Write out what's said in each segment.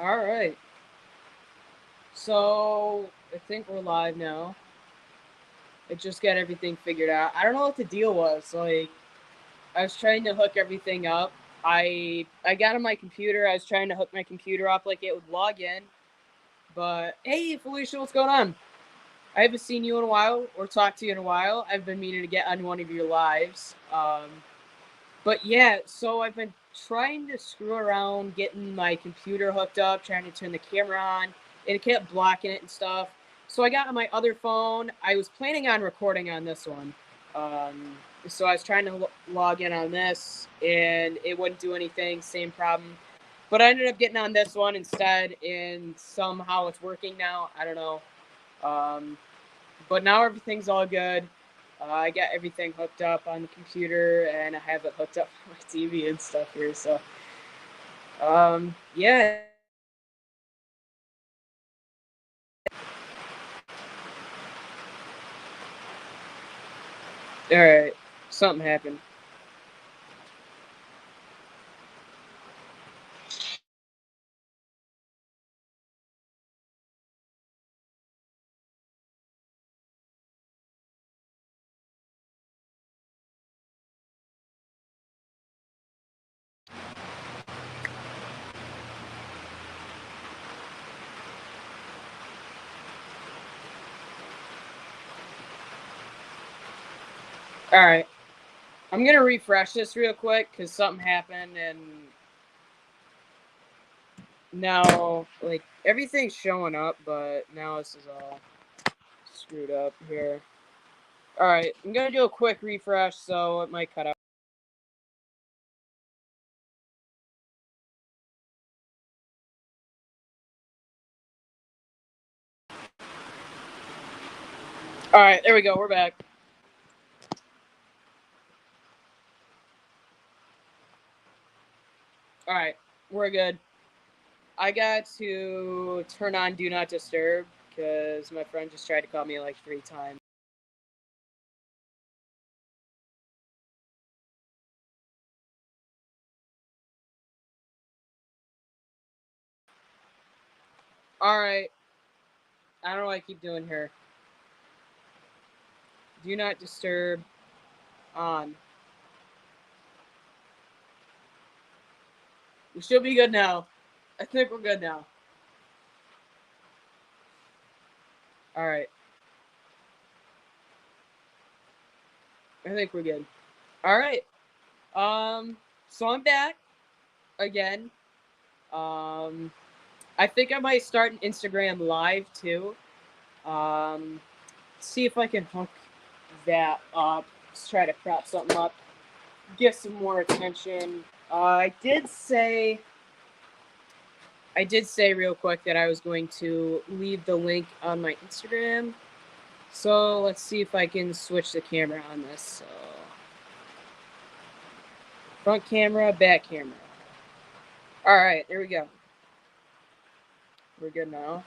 All right. So I think we're live now. I just got everything figured out. I don't know what the deal was. Like I was trying to hook everything up. I got on my computer. I was trying to hook my computer up like it would log in. But hey, Felicia, what's going on? I haven't seen you in a while or talked to you in a while. I've been meaning to get on one of your lives. But yeah, so I've been trying to screw around getting my computer hooked up, trying to turn the camera on, and it kept blocking it and stuff. So I got on my other phone. I was planning on recording on this one. So I was trying to log in on this, and it wouldn't do anything. Same problem. But I ended up getting on this one instead, and somehow it's working now. I don't know. Um, but now everything's all good. I got everything hooked up on the computer, and I have it hooked up on my TV and stuff here. So, yeah. All right, something happened. All right, I'm gonna refresh this real quick because something happened, and now like everything's showing up, but now this is all screwed up here. All right, I'm gonna do a quick refresh, so it might cut out. All right, there we go. We're back. All right, we're good. I got to turn on Do Not Disturb because my friend just tried to call me like 3 times. All right, I don't know what I keep doing here. Do Not Disturb on. We should be good now. I think we're good now. All right, I think we're good. All right. So I'm back again. Um, I think I might start an Instagram live too. Um, see if I can hook that up. Let's try to prop something up. Get some more attention. I did say real quick that I was going to leave the link on my Instagram. So let's see if I can switch the camera on this. So front camera, back camera. All right, there we go. We're good now.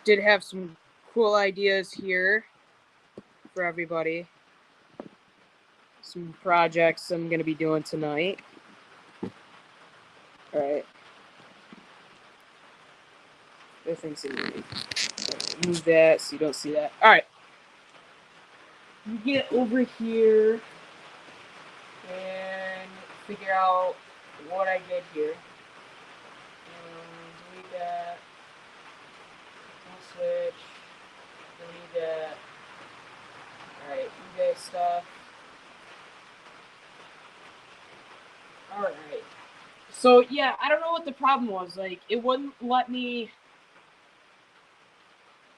Did have some cool ideas here for everybody. Some projects I'm going to be doing tonight. All right. Everything's in me. Move that so you don't see that. All right. You get over here and figure out what I did here. Delete that. Switch. Delete that. Alright, eBay stuff. Alright. So, yeah, I don't know what the problem was. Like, it wouldn't let me.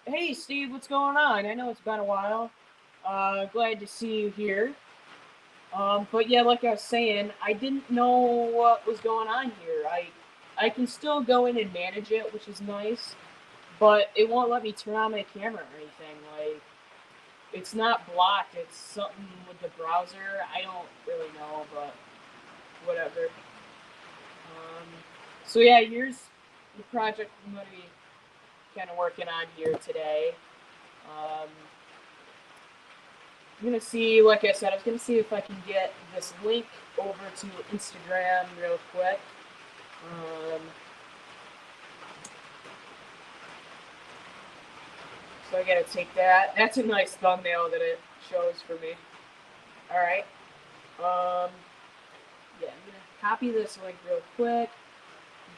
Hey, Steve, what's going on? I know it's been a while. Glad to see you here. But yeah, like I was saying, I didn't know what was going on here. I can still go in and manage it, which is nice, but it won't let me turn on my camera or anything. Like, it's not blocked. It's something with the browser. I don't really know, but whatever. So yeah, here's the project I'm going to be kind of working on here today. Um, I'm gonna see, like I said, I was gonna see if I can get this link over to Instagram real quick. Um, So I gotta take that. That's a nice thumbnail that it shows for me. All right. Yeah, I'm gonna copy this link real quick.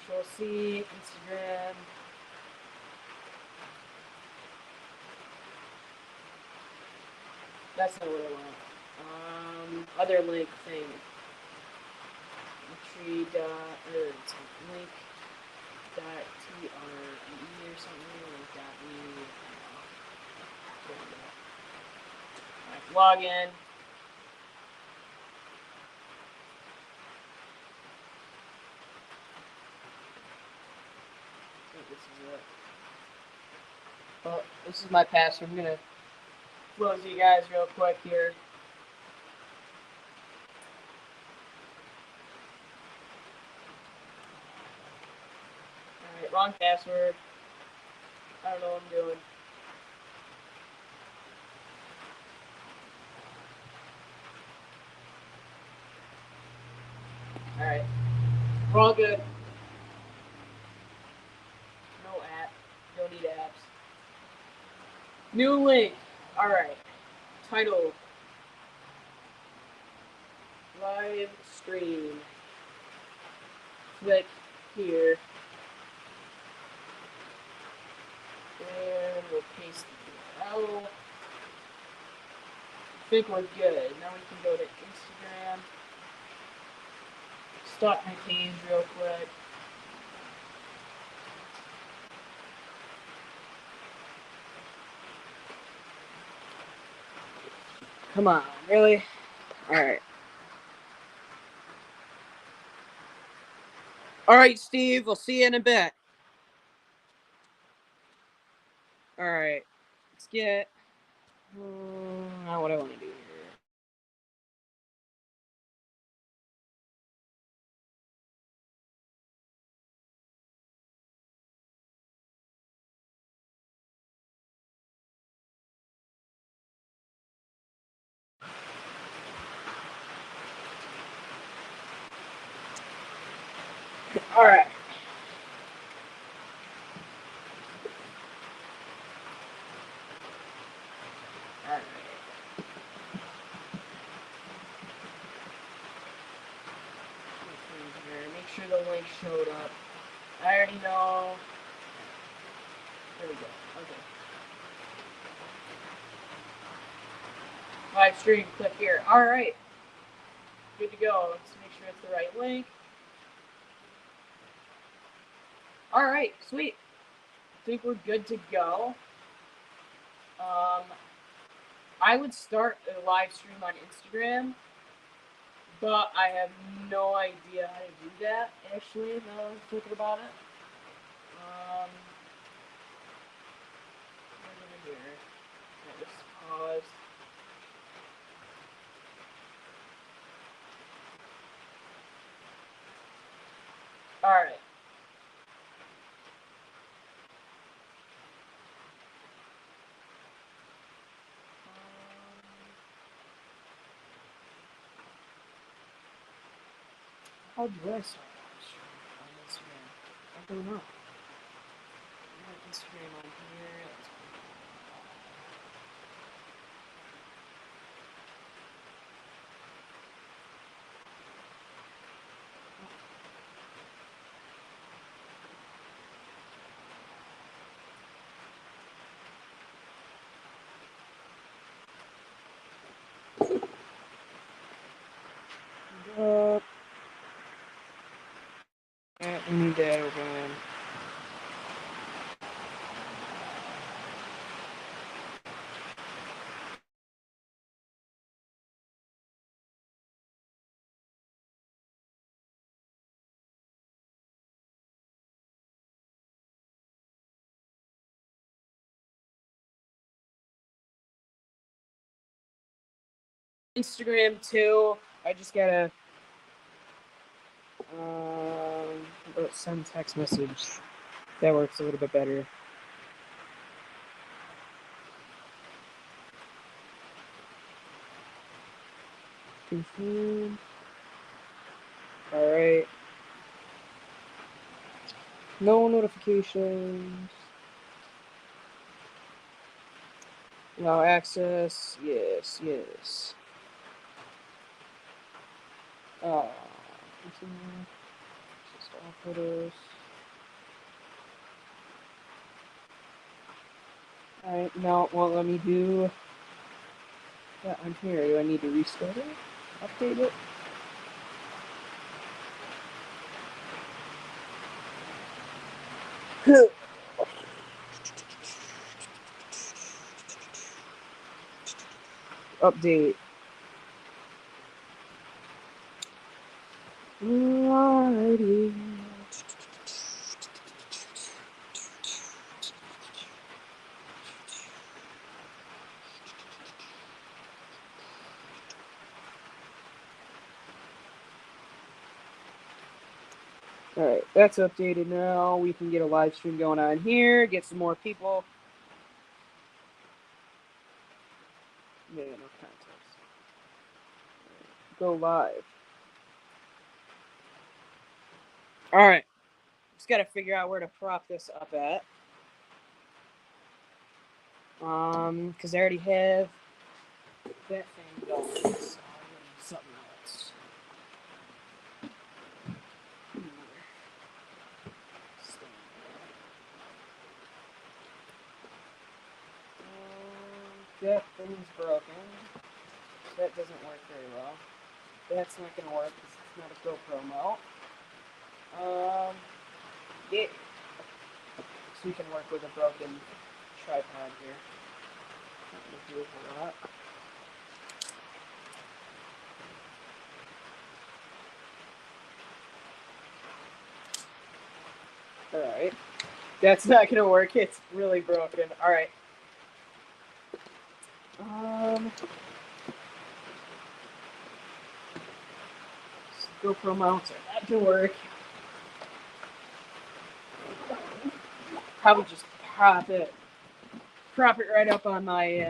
Control C, Instagram. That's not what I want. Other link thing. Tree dot or link dot TRE or something. Link dot E. Alright, log in. I think this is it. Well, this is my password. I'm gonna close you guys real quick here. Alright, wrong password. I don't know what I'm doing. Alright. We're all good. No app. Don't need apps. New link. Alright. Title. Live stream. Click here. And we'll paste the URL. I think we're good. Now we can go to Instagram. Start my page real quick. Come on, really? Alright. Alright, Steve, we'll see you in a bit. Alright. Let's get what I want to do here. Alright. Alright. Make sure the link showed up. I already know. There we go. Okay. Live stream, click here. Alright. Good to go. Let's make sure it's the right link. Alright, sweet. I think we're good to go. I would start a live stream on Instagram, but I have no idea how to do that, actually, now I'm thinking about it. Over here. I just pause. Alright. How do I start live stream on Instagram? I don't know. I have Instagram on here. We need that open. Instagram too. I just gotta send text message. That works a little bit better. Confirm. Alright. No notifications. Allow access. Yes, yes. Continue. Just all photos. Alright, no, it won't let me do that on here. Do I need to restart it? Update it? Update. Alrighty. Alright, that's updated now. We can get a live stream going on here, get some more people. Yeah, no context. Go live. Alright. Just gotta figure out where to prop this up at. Because I already have that thing going. So I'm gonna do something else. That thing's broken. That doesn't work very well. That's not gonna work because it's not a GoPro mount. Yeah. So we can work with a broken tripod here. Not gonna do a whole lot. Alright. That's not gonna work. It's really broken. Alright. GoPro mounts are not gonna work. Probably just prop it right up on my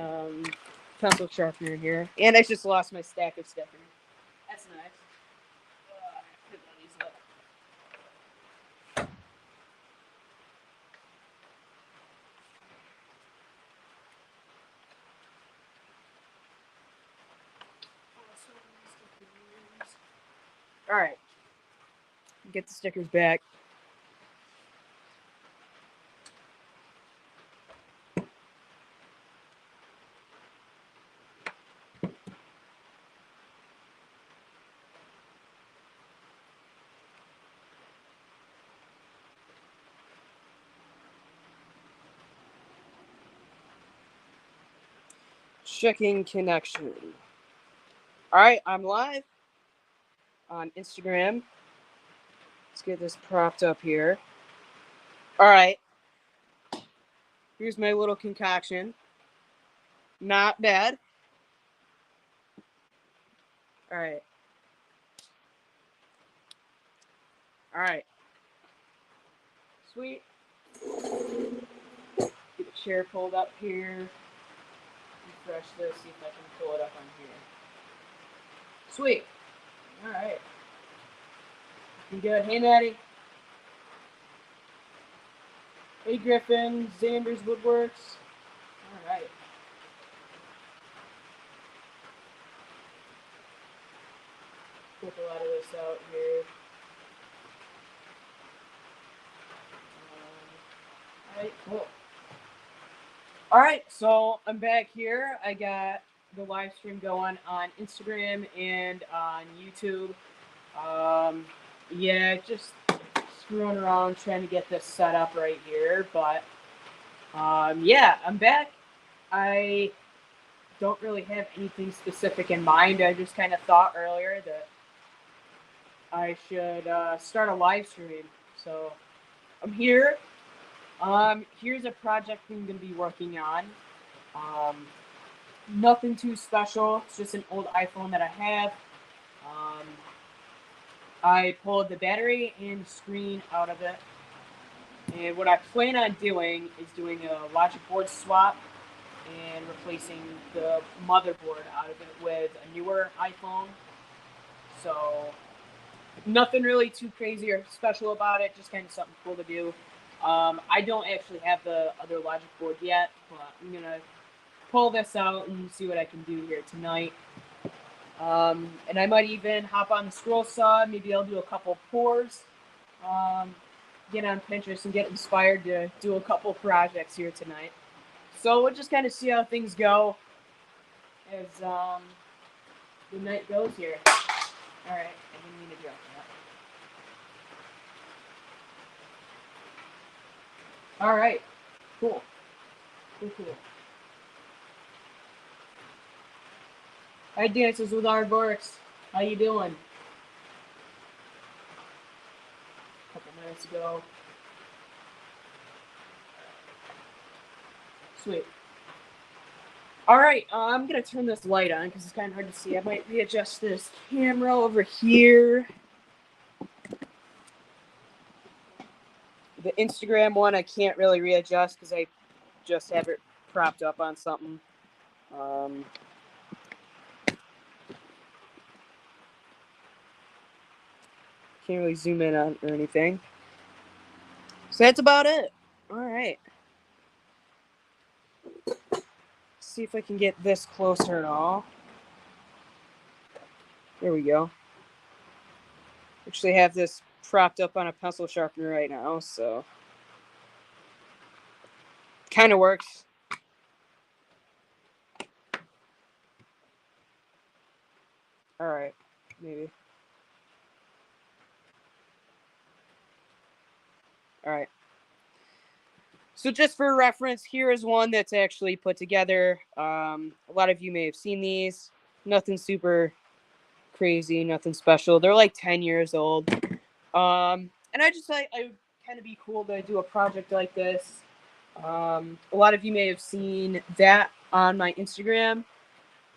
pencil sharpener here. And I just lost my stack of stickers. That's nice. Pick one of these up. Alright. Get the stickers back. Checking connection. Alright, I'm live on Instagram. Let's get this propped up here. Alright. Here's my little concoction. Not bad. Alright. Alright. Sweet. Get the chair pulled up here. Refresh this, see if I can pull it up on here. Sweet. Alright. You good? Hey, Maddie. Hey, Griffin. Xander's Woodworks. Alright. Clip a lot of this out here. Alright, cool. Alright, so I'm back here. I got the live stream going on Instagram and on YouTube. Yeah, just screwing around trying to get this set up right here, but yeah, I'm back. I don't really have anything specific in mind. I just kind of thought earlier that I should start a live stream. So I'm here. Here's a project I'm going to be working on. Nothing too special. It's just an old iPhone that I have. I pulled the battery and screen out of it. And what I plan on doing is doing a logic board swap and replacing the motherboard out of it with a newer iPhone. So nothing really too crazy or special about it, just kind of something cool to do. I don't actually have the other logic board yet, but I'm gonna pull this out and see what I can do here tonight. And I might even hop on the scroll saw. Maybe I'll do a couple pours. Get on Pinterest and get inspired to do a couple projects here tonight. So we'll just kind of see how things go as the night goes here. All right, I didn't mean to drop that. All right, cool. Hi, Dances with Aardvarks. How you doing? A couple minutes ago. Sweet. All right, I'm gonna turn this light on because it's kind of hard to see. I might readjust this camera over here. The Instagram one I can't really readjust because I just have it propped up on something. Can't really zoom in on or anything. So that's about it. All right. See if I can get this closer at all. There we go. Actually have this propped up on a pencil sharpener right now, so kind of works. All right, maybe. All right. So just for reference, here is one that's actually put together. A lot of you may have seen these. Nothing super crazy, nothing special. They're like 10 years old. And I just thought it would kind of be cool to do a project like this. A lot of you may have seen that on my Instagram.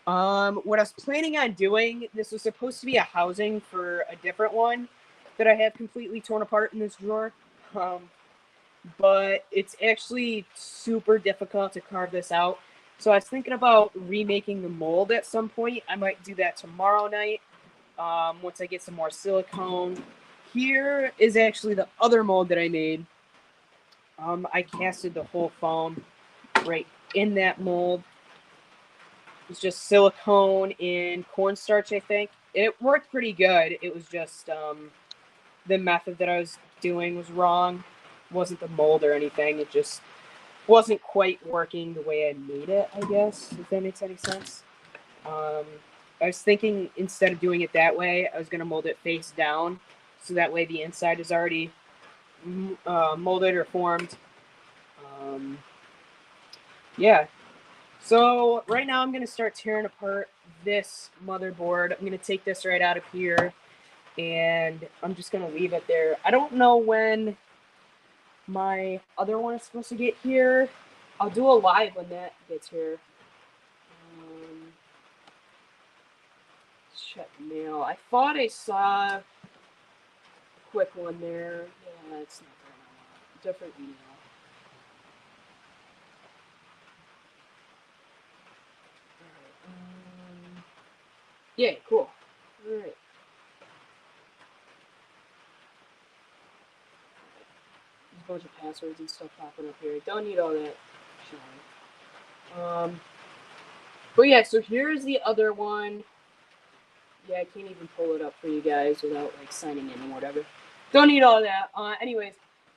What I was planning on doing, this was supposed to be a housing for a different one that I have completely torn apart in this drawer. But it's actually super difficult to carve this out. So I was thinking about remaking the mold at some point. I might do that tomorrow night once I get some more silicone. Here is actually the other mold that I made. I casted the whole foam right in that mold. It's just silicone and cornstarch, I think. It worked pretty good. It was just the method that I was doing was wrong. It wasn't the mold or anything. It just wasn't quite working the way I made it, I guess, if that makes any sense. I was thinking instead of doing it that way, I was going to mold it face down. So that way the inside is already molded or formed. Yeah. So right now I'm going to start tearing apart this motherboard. I'm going to take this right out of here and I'm just going to leave it there. I don't know when my other one is supposed to get here. I'll do a live when that gets here. Check mail. I thought I saw a quick one there. Yeah, it's not the one I want. Different email. Alright, yeah, cool. Alright. There's a bunch of passwords and stuff popping up here. Don't need all that. But yeah, so here's the other one. Yeah, I can't even pull it up for you guys without like signing in or whatever. Don't need all that. Anyways,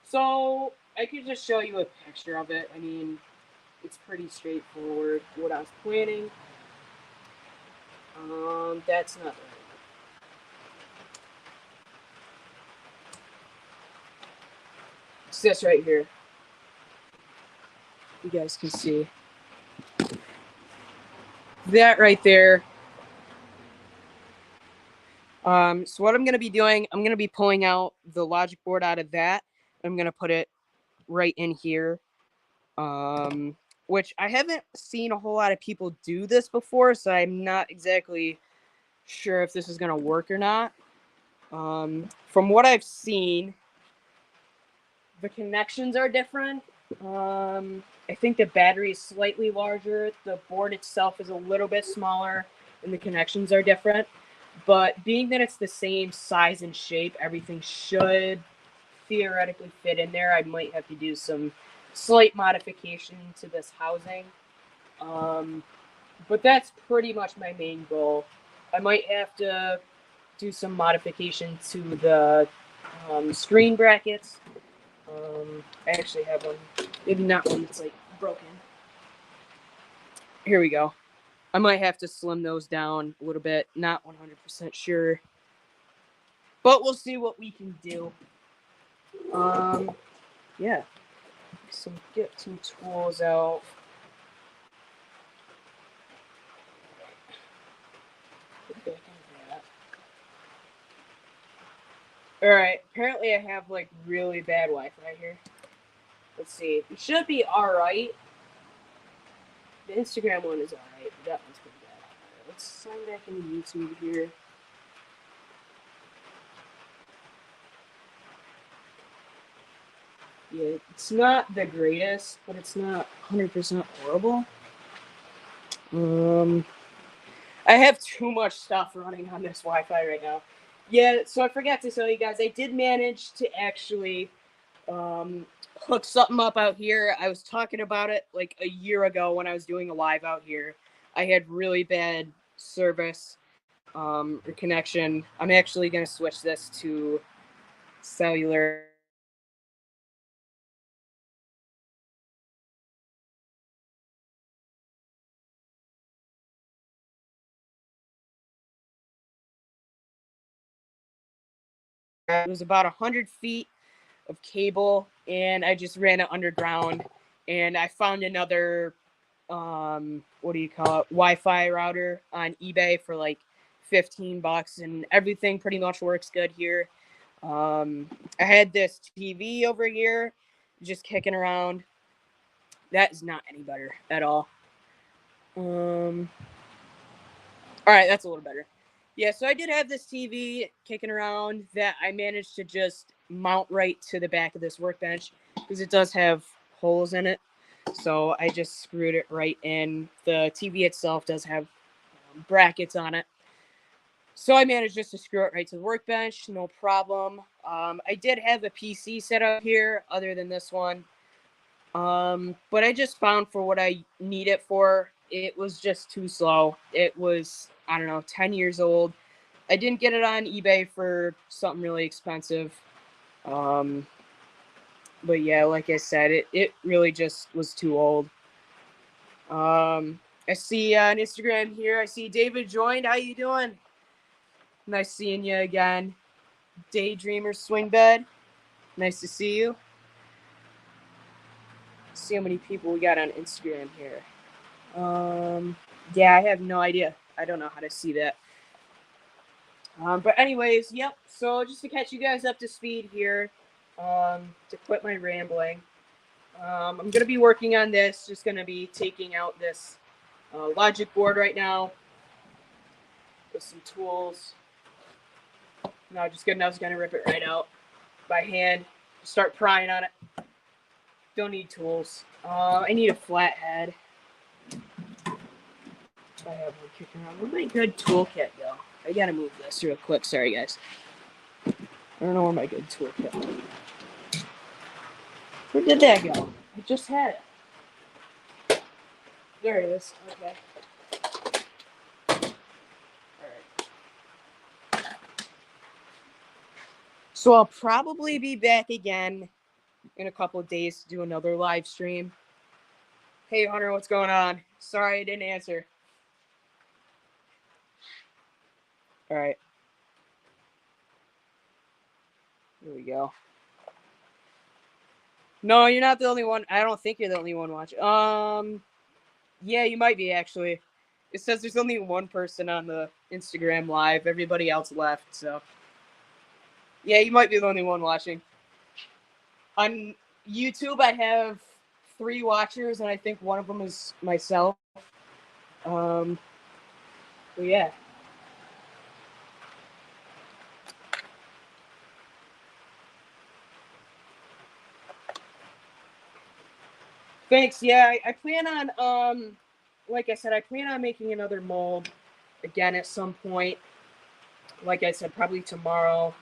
so I could just show you a picture of it. I mean, it's pretty straightforward. What I was planning. That's not right. It's this right here. You guys can see that right there. So what I'm going to be doing, I'm going to be pulling out the logic board out of that. I'm going to put it right in here. Which I haven't seen a whole lot of people do this before, so I'm not exactly sure if this is going to work or not. From what I've seen, the connections are different. I think the battery is slightly larger. The board itself is a little bit smaller, and the connections are different. But being that it's the same size and shape, everything should theoretically fit in there. I might have to do some slight modification to this housing. But that's pretty much my main goal. I might have to do some modification to the screen brackets. I actually have one, maybe not one that's like broken. Here we go. I might have to slim those down a little bit. Not 100% sure, but we'll see what we can do. Yeah. So get some tools out. Get back into that. All right. Apparently, I have like really bad Wi-Fi here. Let's see. It should be all right. The Instagram one is all right. But that one's pretty bad. All right, let's sign back into YouTube here. Yeah, it's not the greatest, but it's not 100% horrible. I have too much stuff running on this Wi-Fi right now. Yeah, so I forgot to tell you guys, I did manage to actually hook something up out here. I was talking about it like a year ago when I was doing a live out here. I had really bad service or connection. I'm actually going to switch this to cellular. It was about 100 feet of cable, and I just ran it underground. And I found another, what do you call it, Wi-Fi router on eBay for like $15, and everything pretty much works good here. I had this TV over here, just kicking around. That is not any better at all. All right, that's a little better. Yeah, so I did have this TV kicking around that I managed to just mount right to the back of this workbench because it does have holes in it. So I just screwed it right in. The TV itself does have brackets on it. So I managed just to screw it right to the workbench, no problem. I did have a PC set up here other than this one. But I just found for what I need it for, it was just too slow. It was, I don't know, 10 years old. I didn't get it on eBay for something really expensive. Um, but yeah, like I said, it really just was too old. I see on Instagram here, I see David joined. How you doing? Nice seeing you again. Daydreamer Swing Bed. Nice to see you. Let's see how many people we got on Instagram here. Yeah, I have no idea. I don't know how to see that. But anyways, yep. So just to catch you guys up to speed here, to quit my rambling, I'm gonna be working on this. Just gonna be taking out this logic board right now with some tools. No, just kidding. I was gonna rip it right out by hand. Start prying on it. Don't need tools. I need a flathead. I have one kicking around. Where'd my good toolkit go? I gotta move this real quick. Sorry, guys. I don't know where my good toolkit went. Where did that go? I just had it. There it is. Okay. Alright. So I'll probably be back again in a couple of days to do another live stream. Hey, Hunter, what's going on? Sorry I didn't answer. Alright. Here we go. No, you're not the only one. I don't think you're the only one watching. Yeah, you might be actually. It says there's only one person on the Instagram live. Everybody else left, so yeah, you might be the only one watching. On YouTube, I have 3 watchers, and I think one of them is myself. But yeah. Thanks. Yeah, I plan on like I said, I plan on making another mold again at some point. Like I said, probably tomorrow,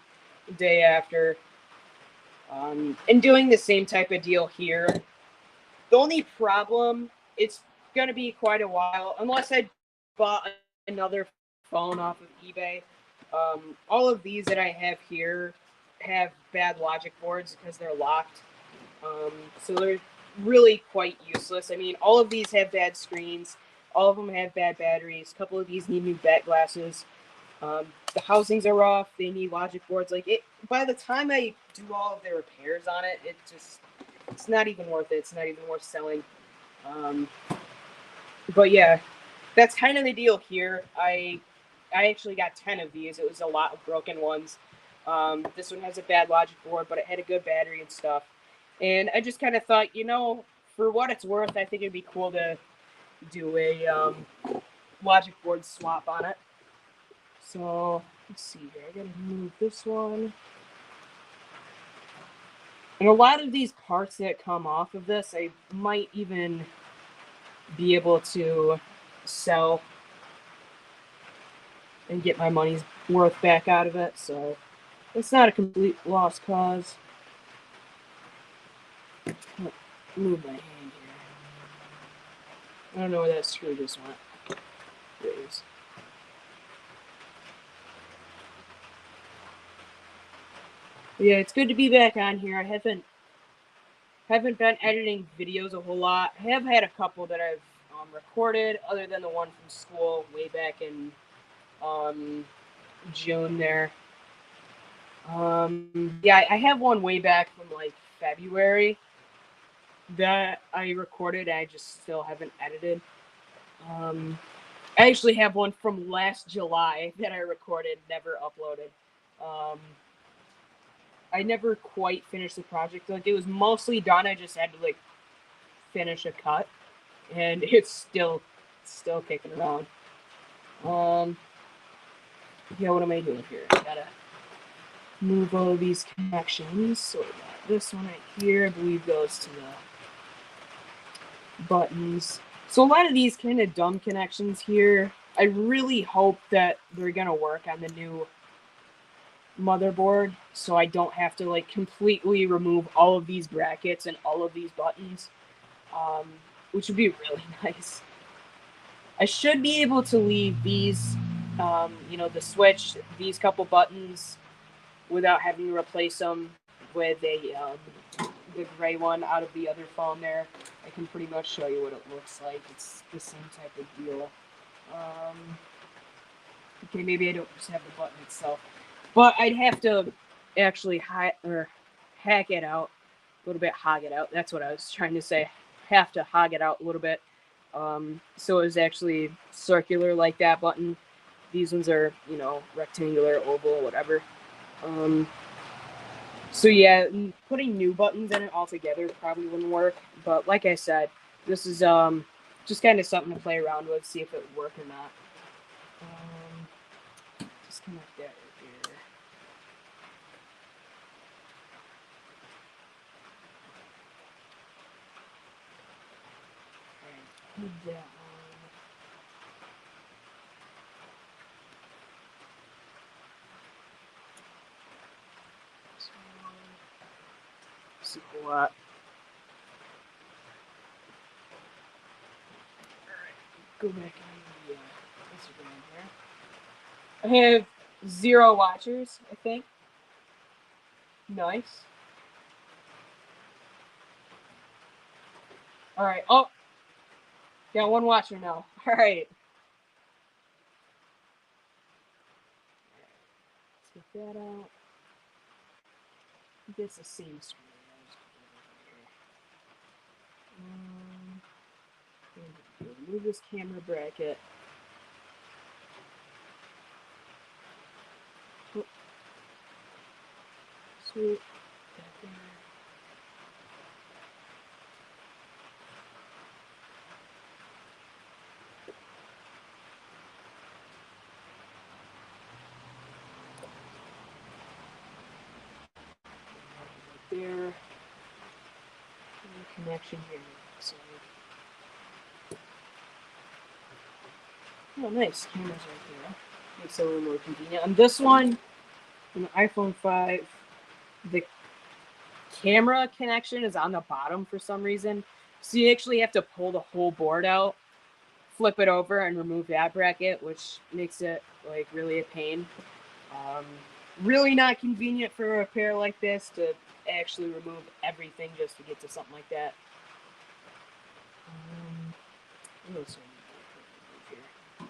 the day after. And doing the same type of deal here. The only problem, it's gonna be quite a while, unless I bought another phone off of eBay. All of these that I have here have bad logic boards because they're locked. So they're really quite useless. I mean, all of these have bad screens. All of them have bad batteries. A couple of these need new back glasses. The housings are off. They need logic boards. Like it. By the time I do all of the repairs on it, it's not even worth it. It's not even worth selling. But yeah, that's kind of the deal here. I actually got 10 of these. It was a lot of broken ones. This one has a bad logic board, but it had a good battery and stuff. And I just kind of thought, for what it's worth, I think it'd be cool to do a logic board swap on it. So let's see here. I gotta move this one. And a lot of these parts that come off of this, I might even be able to sell and get my money's worth back out of it. So it's not a complete lost cause. Move my hand here. I don't know where that screw just went. There it is. Yeah, it's good to be back on here. I haven't been editing videos a whole lot. I have had a couple that I've recorded, other than the one from school way back in June there. Yeah, I have one way back from like February that I recorded. I just still haven't edited. I actually have one from last July that I recorded, never uploaded. I never quite finished the project. Like, it was mostly done. I just had to like finish a cut, and it's still kicking around. Yeah, what am I doing here? I gotta move all of these connections. So we got this one right here. I believe goes to the buttons. So a lot of these kind of dumb connections here, I really hope that they're gonna work on the new motherboard, so I don't have to like completely remove all of these brackets and all of these buttons, which would be really nice. I should be able to leave these, the switch, these couple buttons, without having to replace them with the gray one out of the other phone there. I can pretty much show you what it looks like. It's the same type of deal. Okay, maybe I don't just have the button itself, but I'd have to actually hack it out a little bit, hog it out. That's what I was trying to say. Have to hog it out a little bit. So it was actually circular like that button. These ones are, rectangular, oval, whatever. So yeah, putting new buttons in it altogether probably wouldn't work. But like I said, this is just kind of something to play around with, see if it would work or not. Disconnect that right here. Alright, move that on. Super lot. Alright, go back on the Instagram here. I have 0 watchers, I think. Nice. Alright, oh! Got 1 watcher now. Alright. Let's get that out. I think it's the same screen. Remove this camera bracket. Sweet. That there. There. Connection here. So. Oh, nice. Camera's right there. Makes it a little more convenient. On this one, on the iPhone 5, the camera connection is on the bottom for some reason. So you actually have to pull the whole board out flip it over and remove that bracket, which makes it like really a pain. Um, really not convenient for a repair like this to actually remove everything just to get to something like that. What else do I need to remove here?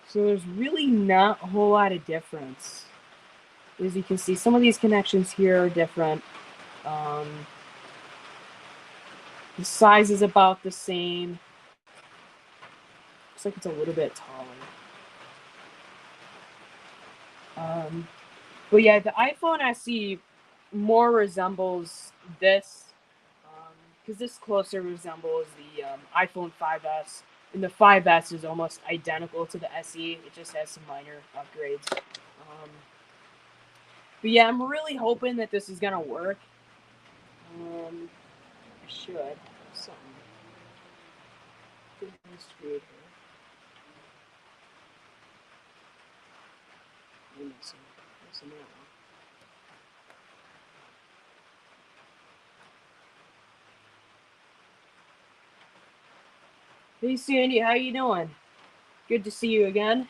So there's really not a whole lot of difference. As you can see, some of these connections here are different. The size is about the same. Looks like it's a little bit taller. But yeah, the iPhone SE more resembles this, because this closer resembles the iPhone 5S, and the 5S is almost identical to the SE. It just has some minor upgrades. But yeah, I'm really hoping that this is gonna work. I should. Something. Screwed here. I'm missing that one. Hey Sandy, how you doing? Good to see you again.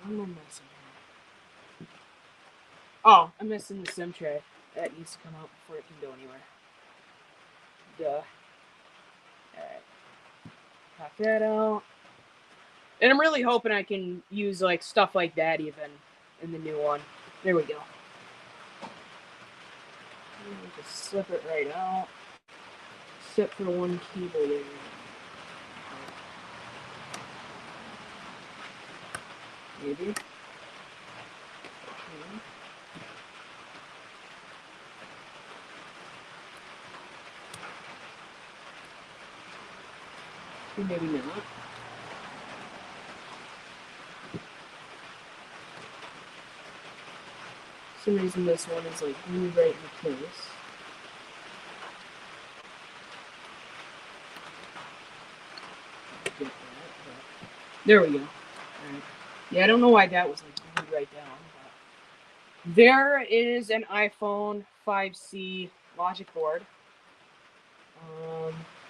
What am I missing here? Oh, I'm missing the SIM tray. That needs to come out before it can go anywhere. Duh. Alright. Pop that out. And I'm really hoping I can use like stuff like that even in the new one. There we go. Just slip it right out. Except for one cable there. Maybe. Maybe not. For some reason this one is like glued right in place. There we go. Right. Yeah, I don't know why that was like glued right down. But there is an iPhone 5C logic board.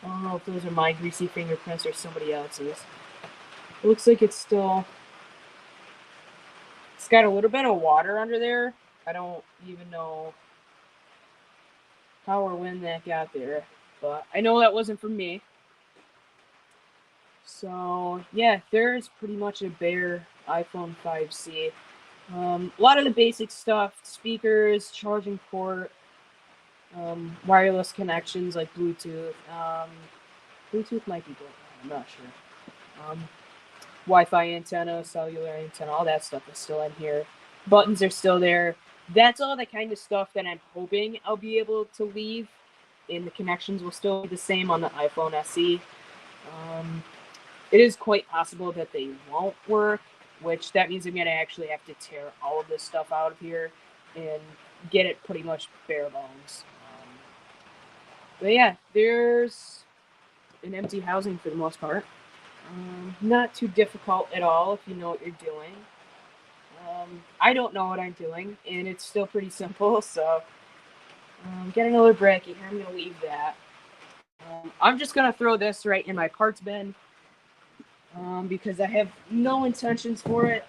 I don't know if those are my greasy fingerprints or somebody else's. It looks like it's still... It's got a little bit of water under there. I don't even know how or when that got there. But I know that wasn't from me. So, yeah, there's pretty much a bare iPhone 5C. A lot of the basic stuff, speakers, charging port, wireless connections like Bluetooth. Bluetooth might be broken, I'm not sure. Wi-Fi antenna, cellular antenna, all that stuff is still in here. Buttons are still there. That's all the kind of stuff that I'm hoping I'll be able to leave, and the connections will still be the same on the iPhone SE. It is quite possible that they won't work, which that means I'm going to actually have to tear all of this stuff out of here and get it pretty much bare bones. But yeah, there's an empty housing for the most part. Not too difficult at all if you know what you're doing. I don't know what I'm doing, and it's still pretty simple, so get another bracket here. I'm going to leave that. I'm just going to throw this right in my parts bin because I have no intentions for it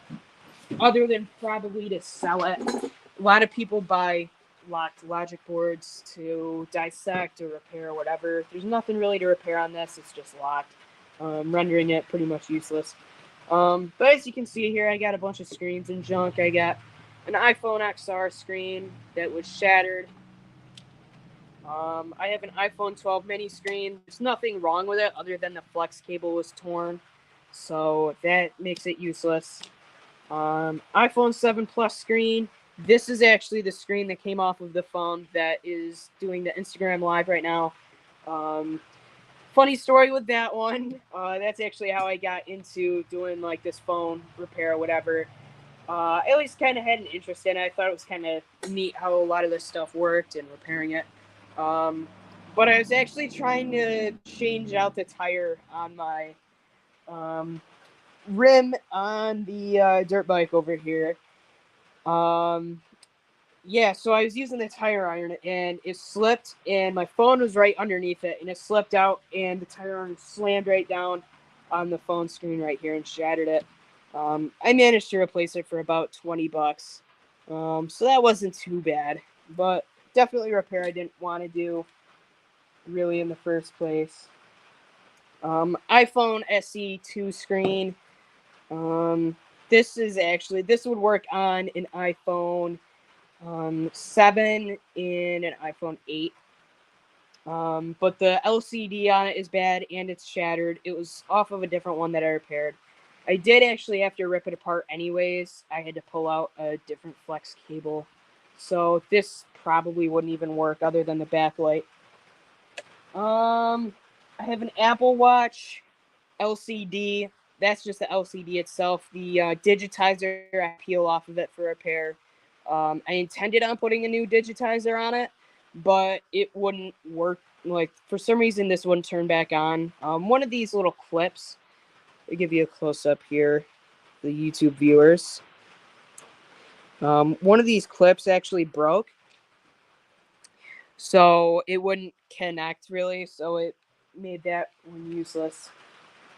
other than probably to sell it. A lot of people buy locked logic boards to dissect or repair or whatever. There's nothing really to repair on this. It's just locked, rendering it pretty much useless. But as you can see here, I got a bunch of screens and junk. I got an iPhone XR screen that was shattered. I have an iPhone 12 mini screen. There's nothing wrong with it other than the flex cable was torn, so that makes it useless. iPhone 7 Plus screen. This is actually the screen that came off of the phone that is doing the Instagram Live right now. Funny story with that one. That's actually how I got into doing like this phone repair or whatever. I always kind of had an interest in it. I thought it was kind of neat how a lot of this stuff worked and repairing it. But I was actually trying to change out the tire on my um, rim on the dirt bike over here. Um, yeah, so I was using the tire iron and it slipped, and my phone was right underneath it, and it slipped out, and the tire iron slammed right down on the phone screen right here and shattered it. I managed to replace it for about $20, so that wasn't too bad, but definitely a repair I didn't want to do really in the first place. iPhone SE2 screen. Um, this would work on an iPhone 7 in an iPhone 8. But the LCD on it is bad and it's shattered. It was off of a different one that I repaired. I did actually have to rip it apart anyways. I had to pull out a different flex cable. So this probably wouldn't even work other than the backlight. I have an Apple Watch LCD. That's just the LCD itself. The digitizer, I peel off of it for repair. I intended on putting a new digitizer on it, but it wouldn't work. Like, for some reason, this wouldn't turn back on. One of these little clips, I'll give you a close up here, the YouTube viewers. One of these clips actually broke, so it wouldn't connect really, so it made that one useless.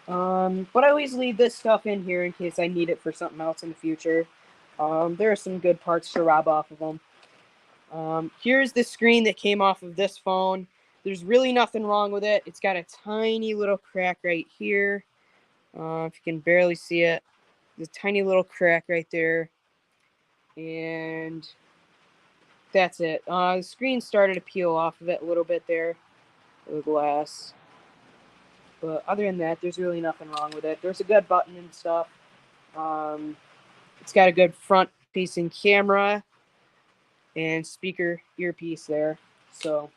But I always leave this stuff in here in case I need it for something else in the future. There are some good parts to rob off of them. Here's the screen that came off of this phone. There's really nothing wrong with it. It's got a tiny little crack right here. If you can barely see it, there's a tiny little crack right there. And that's it. The screen started to peel off of it a little bit there, the glass. But other than that, there's really nothing wrong with it. There's a good button and stuff. It's got a good front-facing camera and speaker earpiece there. So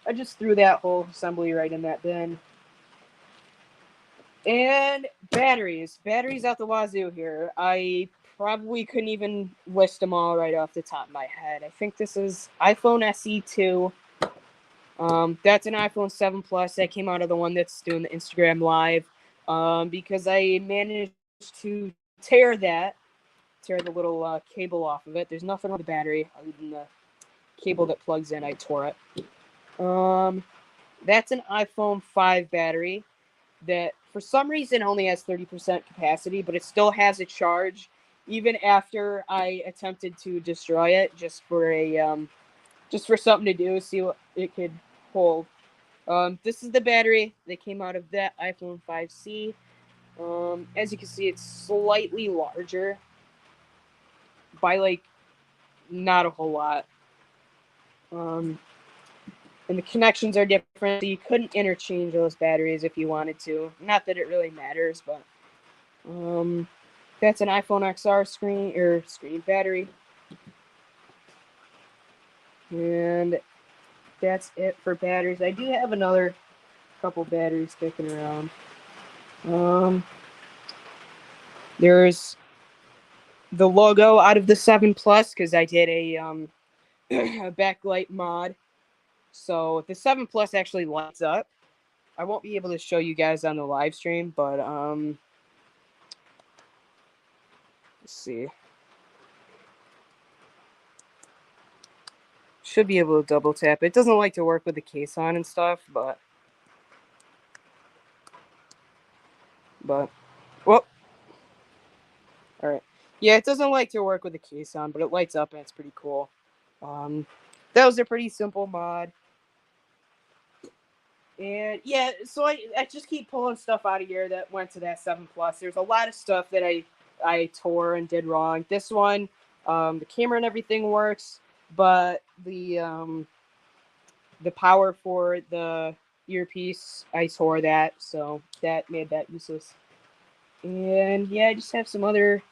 I just threw that whole assembly right in that bin. And batteries. Batteries out the wazoo here. I probably couldn't even list them all right off the top of my head. I think this is iPhone SE2. That's an iPhone 7 Plus. That came out of the one that's doing the Instagram Live. Because I managed to tear the little cable off of it. There's nothing on the battery other than the cable that plugs in. I tore it. That's an iPhone 5 battery that for some reason only has 30% capacity, but it still has a charge even after I attempted to destroy it just for something to do, see what it could hold. This is the battery that came out of that iPhone 5C. As you can see, it's slightly larger by like not a whole lot. And the connections are different, so you couldn't interchange those batteries if you wanted to. Not that it really matters, but that's an iPhone XR screen battery. And that's it for batteries. I do have another couple batteries kicking around. There's the logo out of the 7 Plus because I did a a backlight mod. So the 7 Plus actually lights up. I won't be able to show you guys on the live stream, but let's see. Should be able to double tap. It doesn't like to work with the case on and stuff, but well, all right. Yeah, it doesn't like to work with the case on, but it lights up and it's pretty cool. That was a pretty simple mod. And yeah, so I just keep pulling stuff out of here that went to that 7 Plus. There's a lot of stuff that I tore and did wrong. This one, the camera and everything works, but the power for the earpiece, I tore that, so that made that useless. And yeah, I just have some other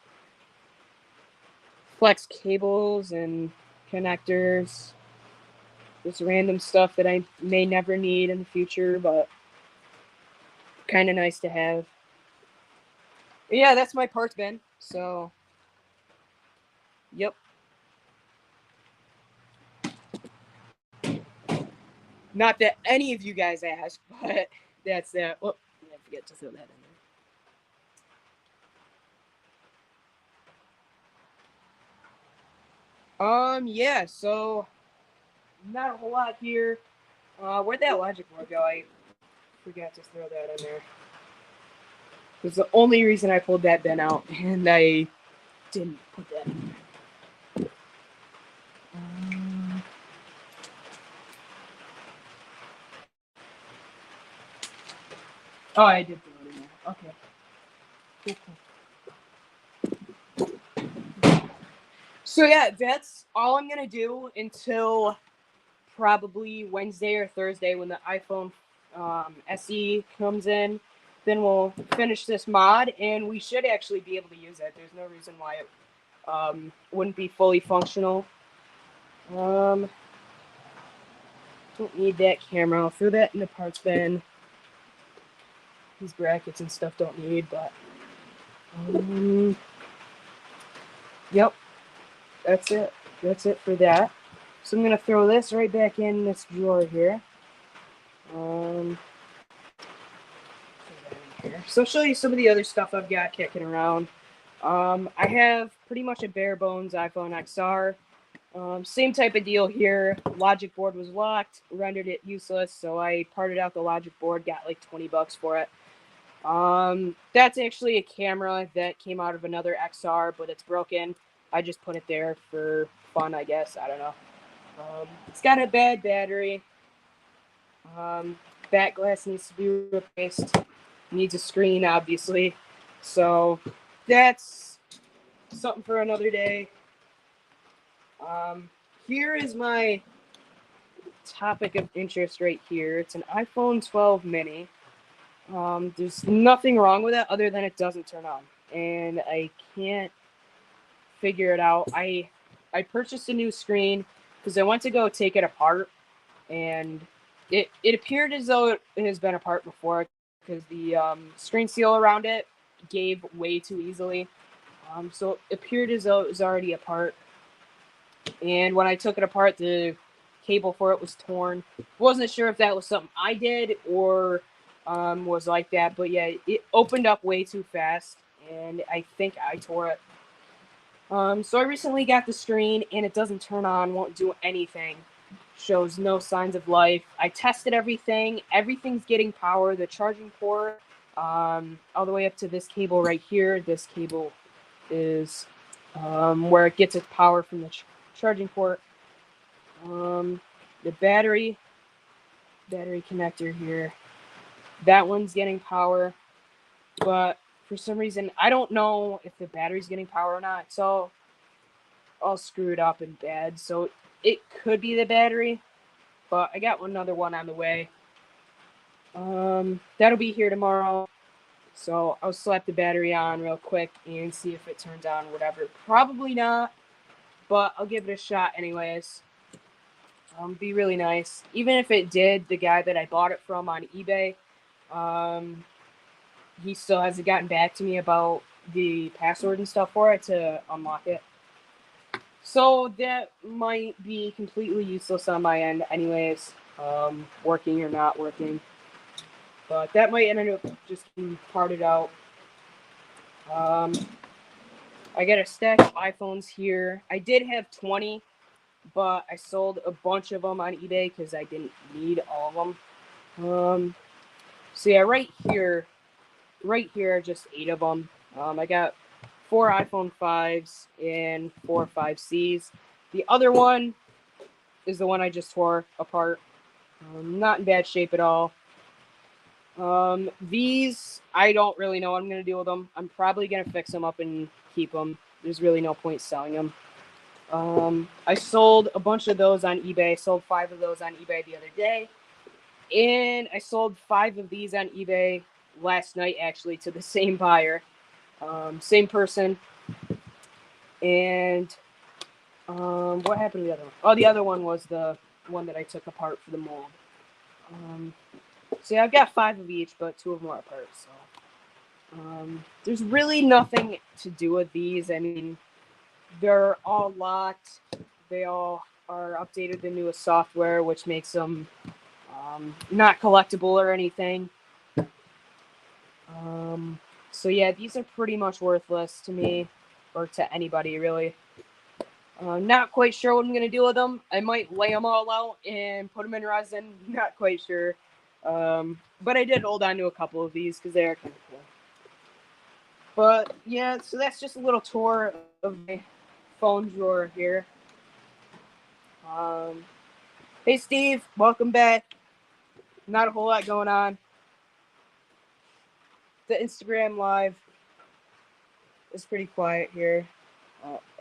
flex cables and connectors. Just random stuff that I may never need in the future, but kind of nice to have. Yeah, that's my parts bin. So, yep. Not that any of you guys asked, but that's that. Oh, I forget to throw that in there. Yeah, so not a whole lot here. Where'd that logic board go? I forgot to throw that in there. It's the only reason I pulled that bin out, and I didn't put that in there. Oh, I did throw it in there. Okay. Cool. So yeah, that's all I'm gonna do until probably Wednesday or Thursday when the iPhone SE comes in. Then we'll finish this mod, and we should actually be able to use it. There's no reason why it wouldn't be fully functional. Don't need that camera. I'll throw that in the parts bin. These brackets and stuff don't need, but yep, that's it. That's it for that. So I'm gonna throw this right back in this drawer here. So I'll show you some of the other stuff I've got kicking around. I have pretty much a bare bones iPhone XR. Same type of deal here. Logic board was locked, rendered it useless, so I parted out the logic board, got like $20 for it. That's actually a camera that came out of another XR, but it's broken. I just put it there for fun, I guess. I don't know. It's got a bad battery. Back glass needs to be replaced. Needs a screen, obviously. So that's something for another day. Here is my topic of interest right here. It's an iPhone 12 mini. There's nothing wrong with it other than it doesn't turn on, and I can't figure it out. I purchased a new screen because I went to go take it apart, and it appeared as though it has been apart before because the screen seal around it gave way too easily. So it appeared as though it was already apart. And when I took it apart, the cable for it was torn. Wasn't sure if that was something I did or was like that. But yeah, it opened up way too fast, and I think I tore it. So I recently got the screen, and it doesn't turn on, won't do anything. Shows no signs of life. I tested everything. Everything's getting power. The charging port, all the way up to this cable right here. This cable is where it gets its power from the charging port. The battery connector here. That one's getting power, but for some reason I don't know if the battery's getting power or not. So all screwed up and bad. So it could be the battery, but I got another one on the way. That'll be here tomorrow. So I'll slap the battery on real quick and see if it turns on or whatever. Probably not, but I'll give it a shot anyways. Be really nice. Even if it did, the guy that I bought it from on eBay, he still hasn't gotten back to me about the password and stuff for it to unlock it. So that might be completely useless on my end anyways, working or not working. But that might end up just being parted out. I got a stack of iPhones here. I did have 20, but I sold a bunch of them on eBay because I didn't need all of them. So yeah, right here are just 8 of them. I got 4 iPhone 5s and 4 5Cs. The other one is the one I just tore apart. Not in bad shape at all. These, I don't really know what I'm going to do with them. I'm probably going to fix them up and keep them. There's really no point selling them. I sold a bunch of those on eBay. I sold 5 of those on eBay the other day. And I sold 5 of these on eBay last night, actually, to the same buyer. Same person. And what happened to the other one? Oh, the other one was the one that I took apart for the mold. So yeah, I've got 5 of each, but 2 of them are apart. So there's really nothing to do with these. I mean, they're all locked. They all are updated the newest software, which makes them Not collectible or anything. So yeah, these are pretty much worthless to me, or to anybody really. Not quite sure what I'm gonna do with them. I might lay them all out and put them in resin. Not quite sure. But I did hold on to a couple of these because they are kind of cool. But yeah, so that's just a little tour of my phone drawer here. Hey Steve, welcome back. Not a whole lot going on. The Instagram live is pretty quiet here.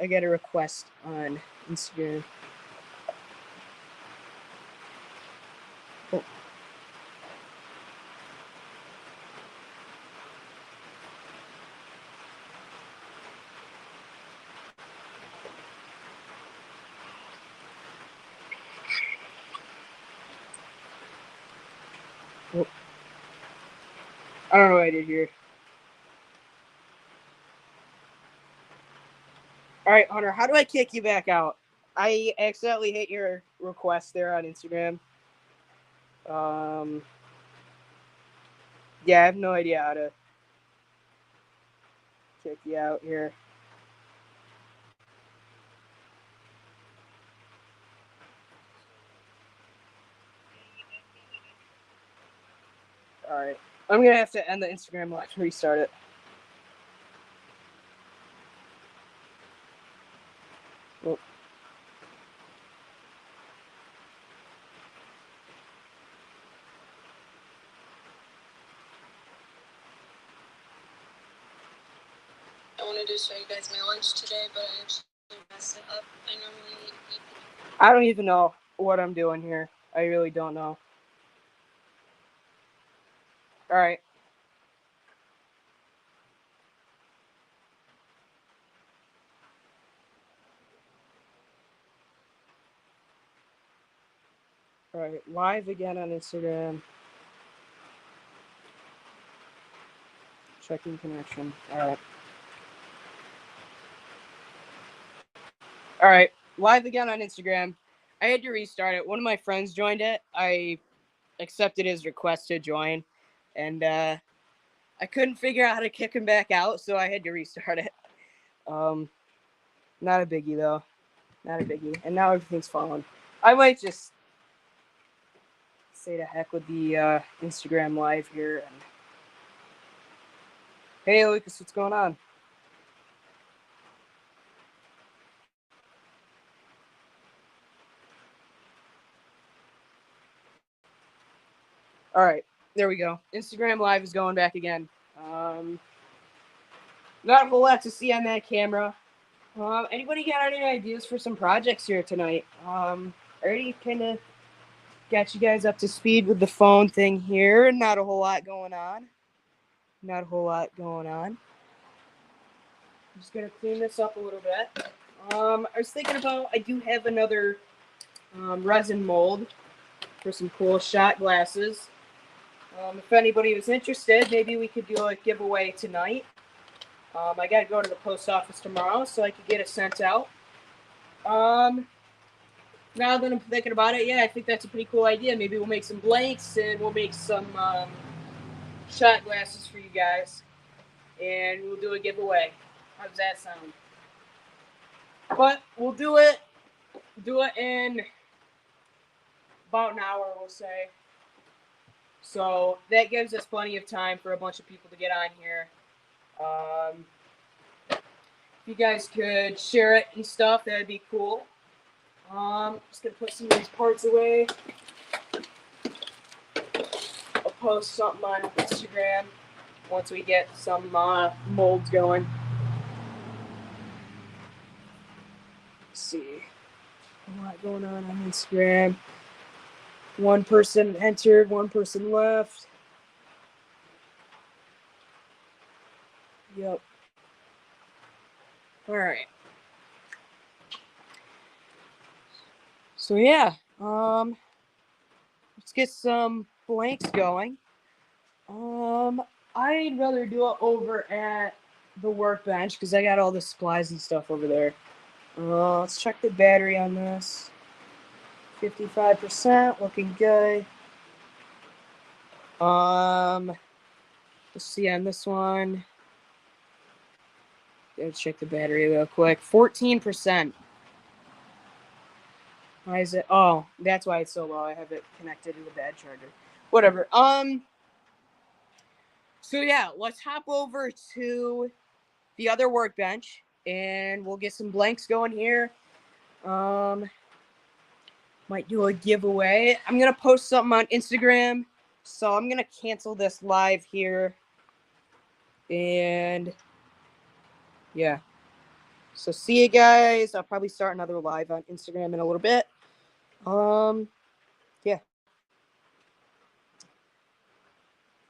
I get a request on Instagram. Oh. Oh. I don't know what I did here. All right, Hunter, how do I kick you back out? I accidentally hit your request there on Instagram. Yeah, I have no idea how to kick you out here. All right, I'm gonna have to end the Instagram live to restart it. Oh. I wanted to show you guys my lunch today, but I actually messed it up. I normally eat. I don't even know what I'm doing here. I really don't know. All right. All right. Live again on Instagram. Checking connection. All right. All right. Live again on Instagram. I had to restart it. One of my friends joined it. I accepted his request to join, and I couldn't figure out how to kick him back out, so I had to restart it. Not a biggie though. Not a biggie. And now everything's falling. I might just say to heck with the Instagram live here. And hey, Lucas, what's going on? All right, there we go. Instagram live is going back again. Not a whole lot to see on that camera. Anybody got any ideas for some projects here tonight? Already kind of got you guys up to speed with the phone thing here. Not a whole lot going on. Not a whole lot going on. I'm just gonna clean this up a little bit. I was thinking about, I do have another resin mold for some cool shot glasses. If anybody was interested, maybe we could do a giveaway tonight. I gotta go to the post office tomorrow so I could get it sent out. Now that I'm thinking about it, yeah, I think that's a pretty cool idea. Maybe we'll make some blanks and we'll make some shot glasses for you guys, and we'll do a giveaway. How does that sound? But we'll do it in about an hour, we'll say. So that gives us plenty of time for a bunch of people to get on here. If you guys could share it and stuff, that'd be cool. Just gonna put some of these parts away. I'll post something on Instagram once we get some molds going. Let's see. A lot going on Instagram. One person entered, one person left. Yep. All right. So yeah, let's get some blanks going. I'd rather do it over at the workbench because I got all the supplies and stuff over there. Let's check the battery on this. 55%, looking good. Let's see on this one. Let's check the battery real quick. 14%. Why is it? Oh, that's why it's so low. I have it connected to the bad charger. Whatever. So yeah, let's hop over to the other workbench and we'll get some blanks going here. Might do a giveaway. I'm gonna post something on Instagram, so I'm gonna cancel this live here. And yeah. So see you guys. I'll probably start another live on Instagram in a little bit. Yeah.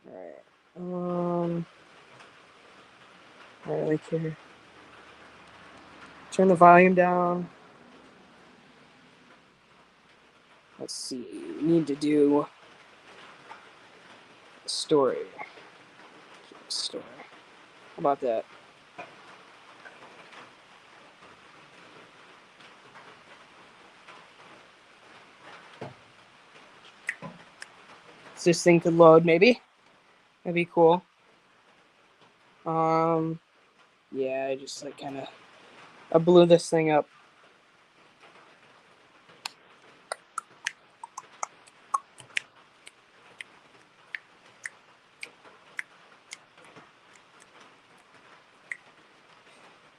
Alright. I don't really care. Turn the volume down. Let's see. We need to do a story. Story. How about that? This thing could load, maybe. That'd be cool. Yeah, I just like kind of I blew this thing up.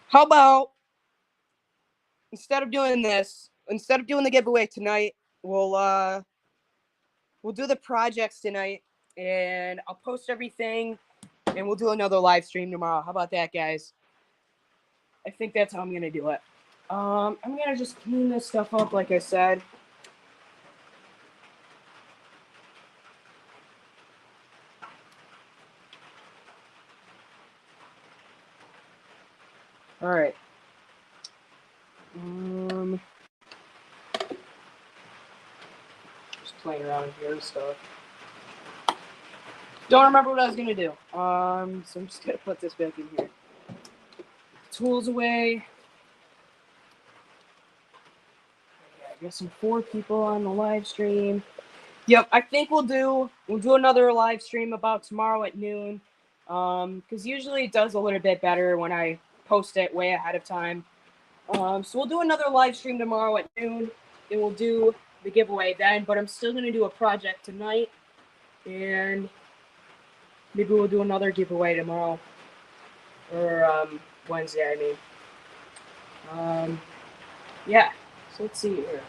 How about instead of doing the giveaway tonight, we'll do the projects tonight, and I'll post everything, and we'll do another live stream tomorrow. How about that, guys? I think that's how I'm gonna do it. I'm gonna just clean this stuff up, like I said. All right. Just playing around here and stuff. Don't remember what I was gonna do. So I'm just gonna put this back in here. Tools away. I got some 4 people on the live stream. Yep, I think we'll do another live stream about tomorrow at noon. Because usually it does a little bit better when I post it way ahead of time. So we'll do another live stream tomorrow at noon, and we'll do the giveaway then. But I'm still gonna do a project tonight, and maybe we'll do another giveaway tomorrow or Wednesday. I mean, yeah. So let's see here.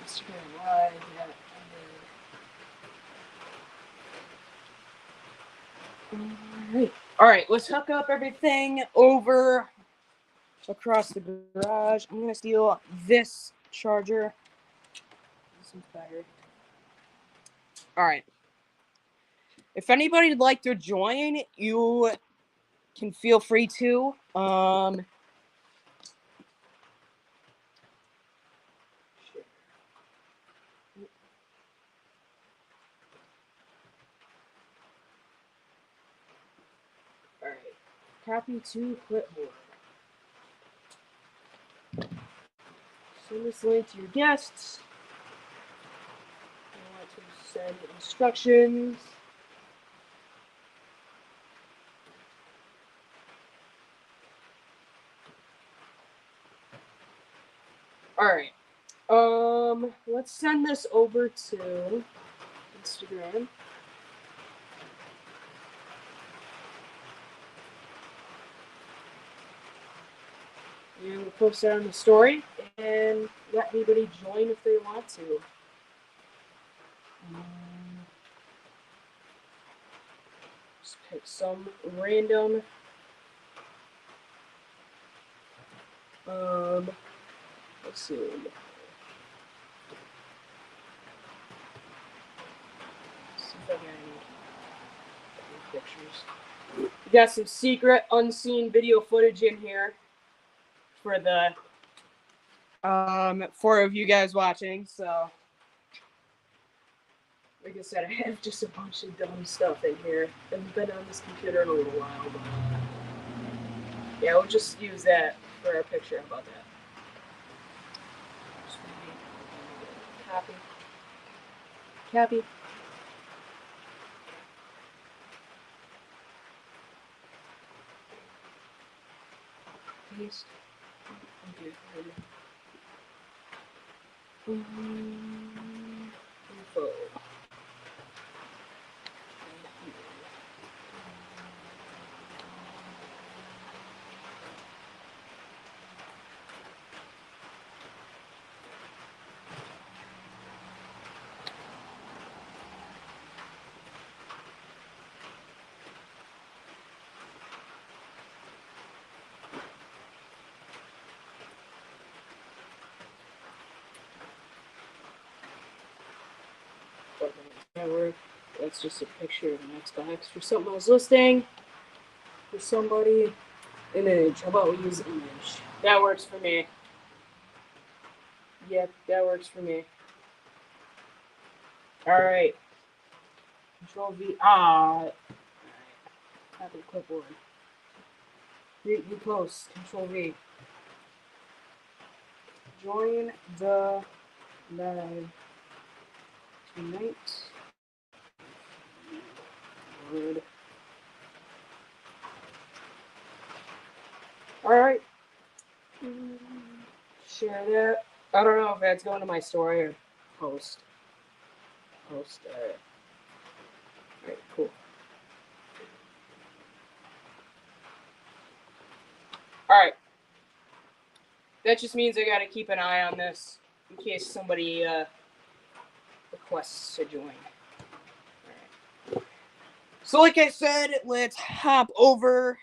Instagram Live. Yeah. All right. Let's hook up everything over across the garage. I'm gonna steal this charger. This one's better. All right. If anybody would like to join, you can feel free to. All right. Copy to clipboard. Send this link to your guests. You want to send instructions. All right. Let's send this over to Instagram. And we'll post it on the story and let anybody join if they want to. Just pick some random. Let's see. See if I got any pictures. We got some secret, unseen video footage in here for the 4 of you guys watching. So, like I said, I have just a bunch of dumb stuff in here. I've been on this computer in a little while, but yeah, we'll just use that for our picture. How about that? Just copy. Copy. paste. Okay. Info. Network. That's just a picture of an Xbox for something I was listing for somebody. Image. How about we use image? That works for me. Yep, that works for me. All right. Control V. Copy clipboard. You post. Control V. Join the live tonight. Word. All right. Share that. I don't know if that's going to my story or post. Post. All right. Cool. All right. That just means I got to keep an eye on this in case somebody requests to join. All right. So, like I said, let's hop over.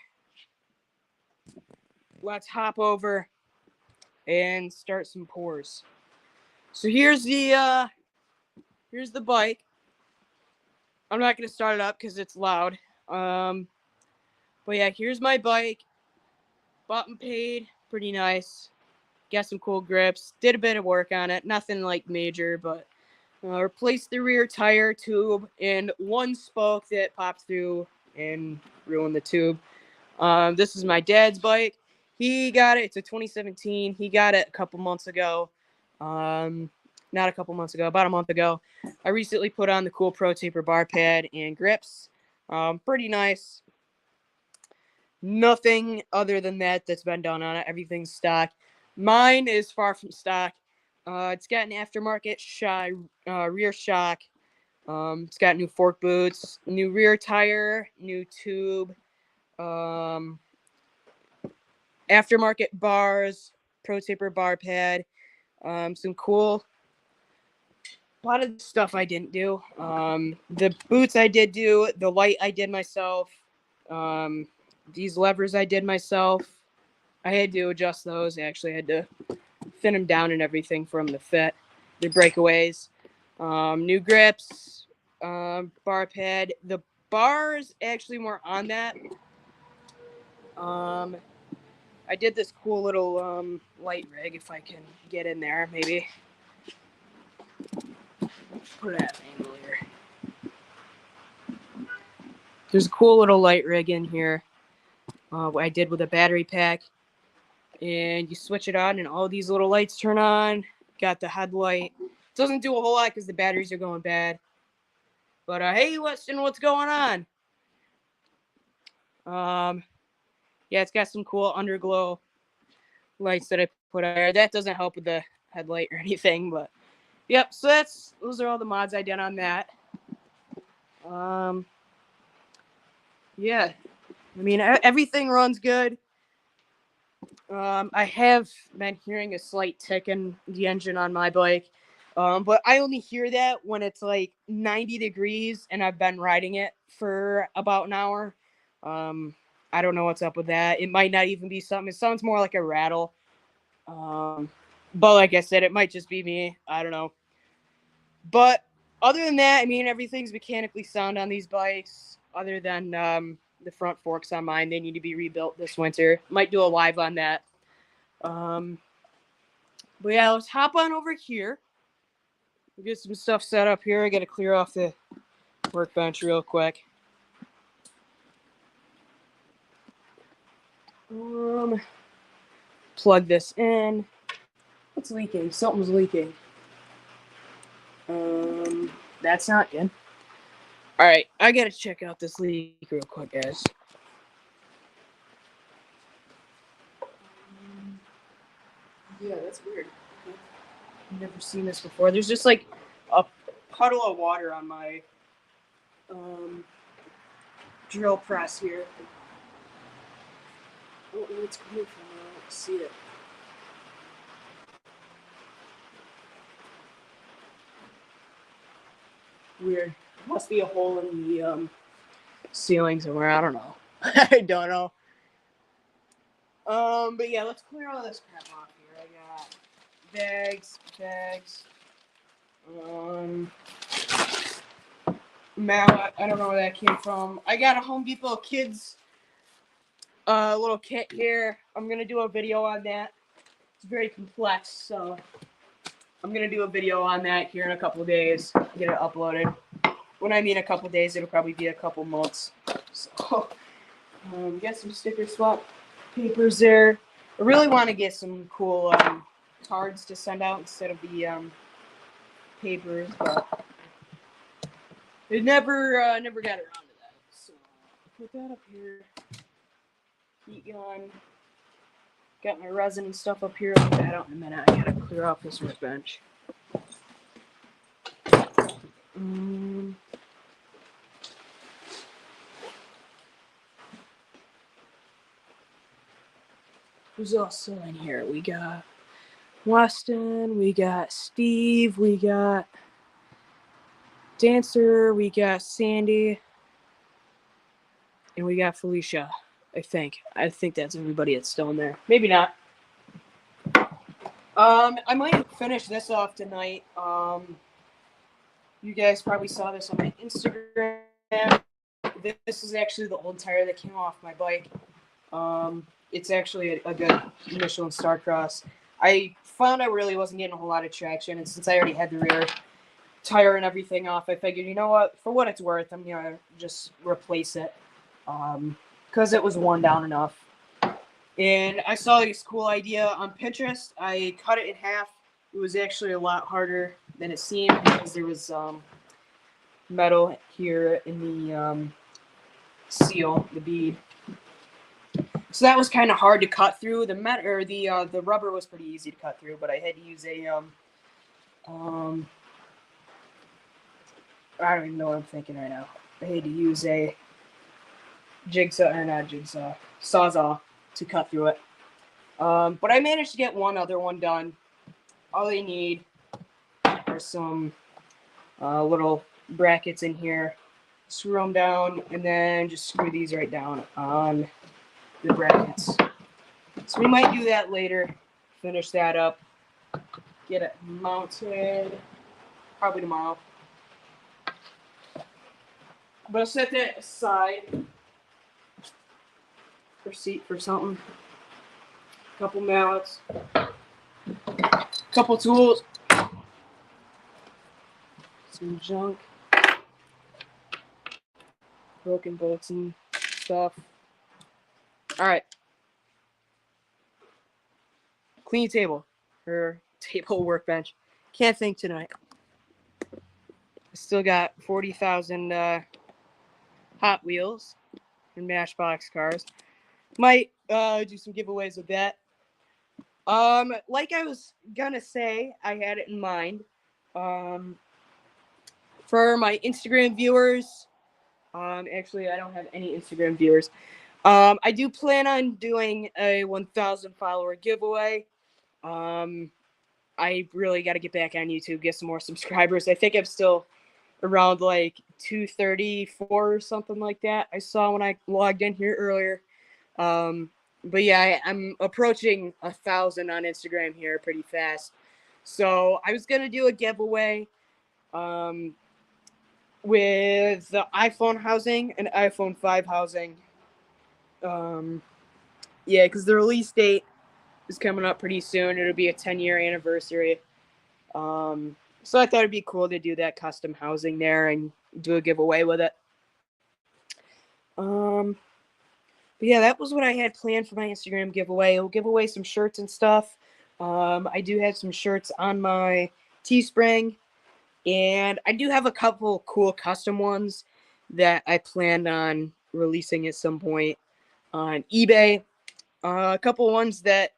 And start some pours. So here's the bike. I'm not gonna start it up because it's loud. But yeah, here's my bike. Bought and paid, pretty nice. Got some cool grips. Did a bit of work on it. Nothing like major, but replaced the rear tire tube and one spoke that popped through and ruined the tube. This is my dad's bike. He got it. It's a 2017. He got it a couple months ago. Not a couple months ago, about a month ago. I recently put on the cool Pro Taper bar pad and grips. Pretty nice. Nothing other than that's been done on it. Everything's stock. Mine is far from stock. It's got an aftermarket rear shock. It's got new fork boots, new rear tire, new tube, aftermarket bars, Pro Taper bar pad, some cool. A lot of stuff I didn't do. The boots I did do. The light I did myself. These levers I did myself. I had to adjust those. I actually had to thin them down and everything from the fit. The breakaways. New grips. Bar pad. The bars actually weren't on that. I did this cool little light rig, if I can get in there, maybe. Put it at an angle here. There's a cool little light rig in here. I did with a battery pack. And you switch it on and all these little lights turn on. Got the headlight. It doesn't do a whole lot because the batteries are going bad. But hey, Weston, what's going on? Yeah, it's got some cool underglow lights that I put on there. That doesn't help with the headlight or anything, but yep. So those are all the mods I did on that. Yeah, I mean everything runs good. I have been hearing a slight tick in the engine on my bike, but I only hear that when it's like 90 degrees and I've been riding it for about an hour. I don't know what's up with that. It might not even be something. It sounds more like a rattle. But like I said, it might just be me. I don't know. But other than that, I mean, everything's mechanically sound on these bikes. Other than the front forks on mine, they need to be rebuilt this winter. Might do a live on that. But yeah, let's hop on over here. We'll get some stuff set up here. I got to clear off the workbench real quick. Plug this in. What's leaking? Something's leaking. That's not good. All right, I got to check out this leak real quick, guys. Yeah, that's weird. Okay. I've never seen this before. There's just like a puddle of water on my drill press here. I don't know where it's coming from. I don't see it. Weird. Must be a hole in the ceiling somewhere. I don't know. I don't know. But yeah, let's clear all this crap off here. I got bags. Mallet. I don't know where that came from. I got a Home Depot kids little kit here. I'm gonna do a video on that. It's very complex, so I'm gonna do a video on that here in a couple days. Get it uploaded. When I mean a couple days, it'll probably be a couple months. So, get some sticker swap papers there. I really want to get some cool cards to send out instead of the papers, but it never got around to that. So put that up here. Heat gun. Got my resin and stuff up here. I'll put that out in a minute. I gotta clear off this workbench. Who's also in here? We got Weston, we got Steve, we got Dancer, we got Sandy, and we got Felicia. I think that's everybody that's still in there. Maybe not. I might finish this off tonight. You guys probably saw this on my Instagram. This is actually the old tire that came off my bike. It's actually a good Michelin Starcross. I found I really wasn't getting a whole lot of traction, and since I already had the rear tire and everything off, I figured, you know what, for what it's worth, I'm gonna just replace it, because it was worn down enough. And I saw this cool idea on Pinterest. I cut it in half. It was actually a lot harder than it seemed because there was metal here in the seal, the bead. So that was kind of hard to cut through. The rubber was pretty easy to cut through, but I had to use a I don't even know what I'm thinking right now. I had to use a sawzall to cut through it. But I managed to get one other one done. All they need are some little brackets in here. Screw them down, and then just screw these right down on the brackets. So we might do that later. Finish that up. Get it mounted. Probably tomorrow. But I'll set that aside. Receipt for something. Couple mallets. Couple tools. Some junk. Broken bolts and stuff. Alright. Clean table. Or table workbench. Can't think tonight. I still got 40,000 Hot Wheels and Matchbox cars. Might do some giveaways with that. Like I was gonna say, I had it in mind. For my Instagram viewers, actually I don't have any Instagram viewers. I do plan on doing a 1,000 follower giveaway. I really got to get back on YouTube, get some more subscribers. I think I'm still around like 234 or something like that. I saw when I logged in here earlier. But yeah, I'm approaching 1,000 on Instagram here pretty fast. So I was gonna do a giveaway with the iPhone housing and iPhone 5 housing. Yeah, because the release date is coming up pretty soon. It'll be a 10-year anniversary. So I thought it'd be cool to do that custom housing there and do a giveaway with it. But yeah, that was what I had planned for my Instagram giveaway. I'll give away some shirts and stuff. I do have some shirts on my Teespring, and I do have a couple cool custom ones that I planned on releasing at some point on eBay. A couple ones that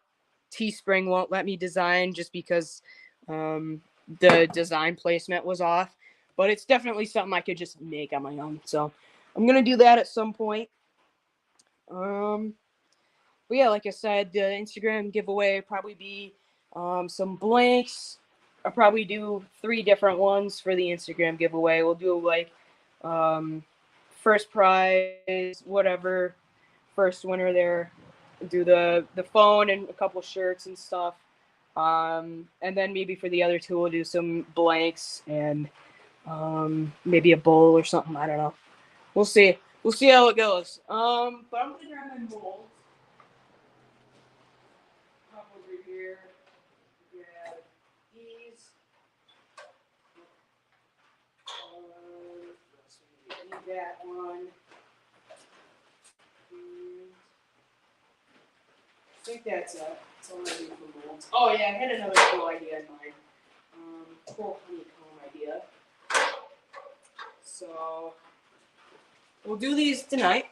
Teespring won't let me design just because the design placement was off. But it's definitely something I could just make on my own. So I'm gonna do that at some point. But yeah, like I said, the Instagram giveaway probably be some blanks. I'll probably do 3 different ones for the Instagram giveaway. We'll do like first prize, whatever, first winner there. Do the phone and a couple shirts and stuff. And then maybe for the other 2, we'll do some blanks and maybe a bowl or something. I don't know. We'll see. We'll see how it goes. But I'm gonna grab my molds. Hop over here. Grab these. I need that one. I think that's it. That's all I need for molds. Oh yeah, I had another cool idea in mind. Cool honeycomb idea. So we'll do these tonight.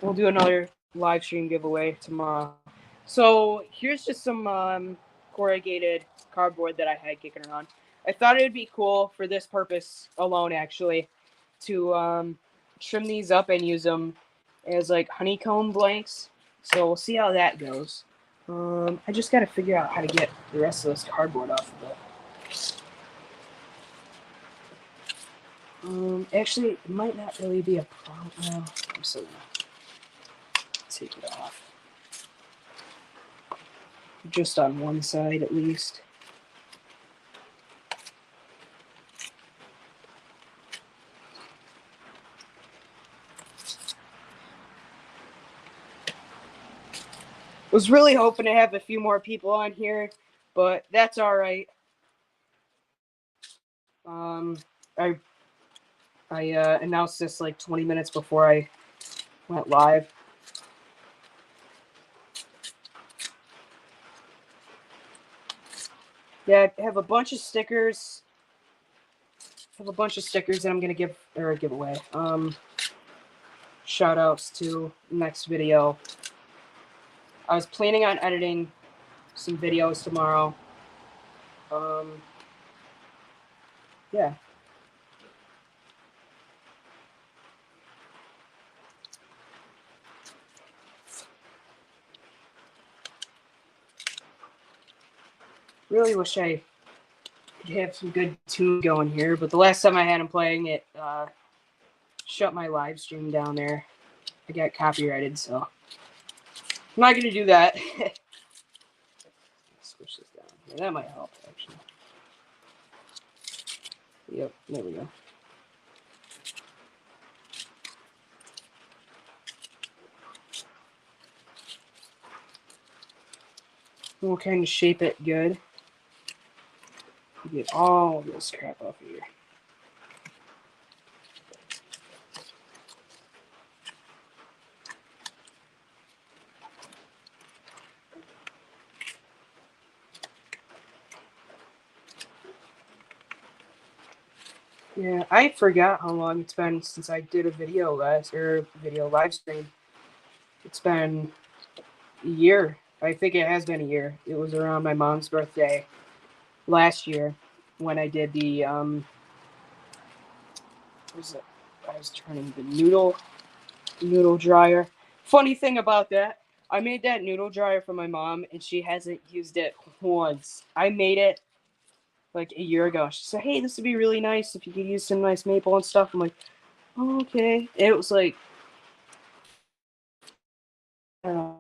We'll do another live stream giveaway tomorrow. So here's just some corrugated cardboard that I had kicking around. I thought it would be cool for this purpose alone, actually, to trim these up and use them as like honeycomb blanks. So we'll see how that goes. I just got to figure out how to get the rest of this cardboard off of it. Actually, it might not really be a problem. No, I'm still gonna take it off. Just on one side, at least. Was really hoping to have a few more people on here, but that's all right. I announced this like 20 minutes before I went live. Yeah, I have a bunch of stickers. That I'm gonna give away. Shout outs to next video. I was planning on editing some videos tomorrow. Yeah. Really wish I could have some good tune going here, but the last time I had him playing it, shut my live stream down there. I got copyrighted, so I'm not gonna do that. Switch this down. Yeah, that might help, actually. Yep, there we go. We'll kind of shape it good. Get all this crap off of here. Yeah, I forgot how long it's been since I did a video live stream. It's been a year. I think it has been a year. It was around my mom's birthday last year when I did the what was it? I was turning the noodle dryer. Funny thing about that, I made that noodle dryer for my mom and she hasn't used it once. I made it like a year ago. She said, "Hey, this would be really nice if you could use some nice maple and stuff." I'm like, oh, "Okay." And it was like, I don't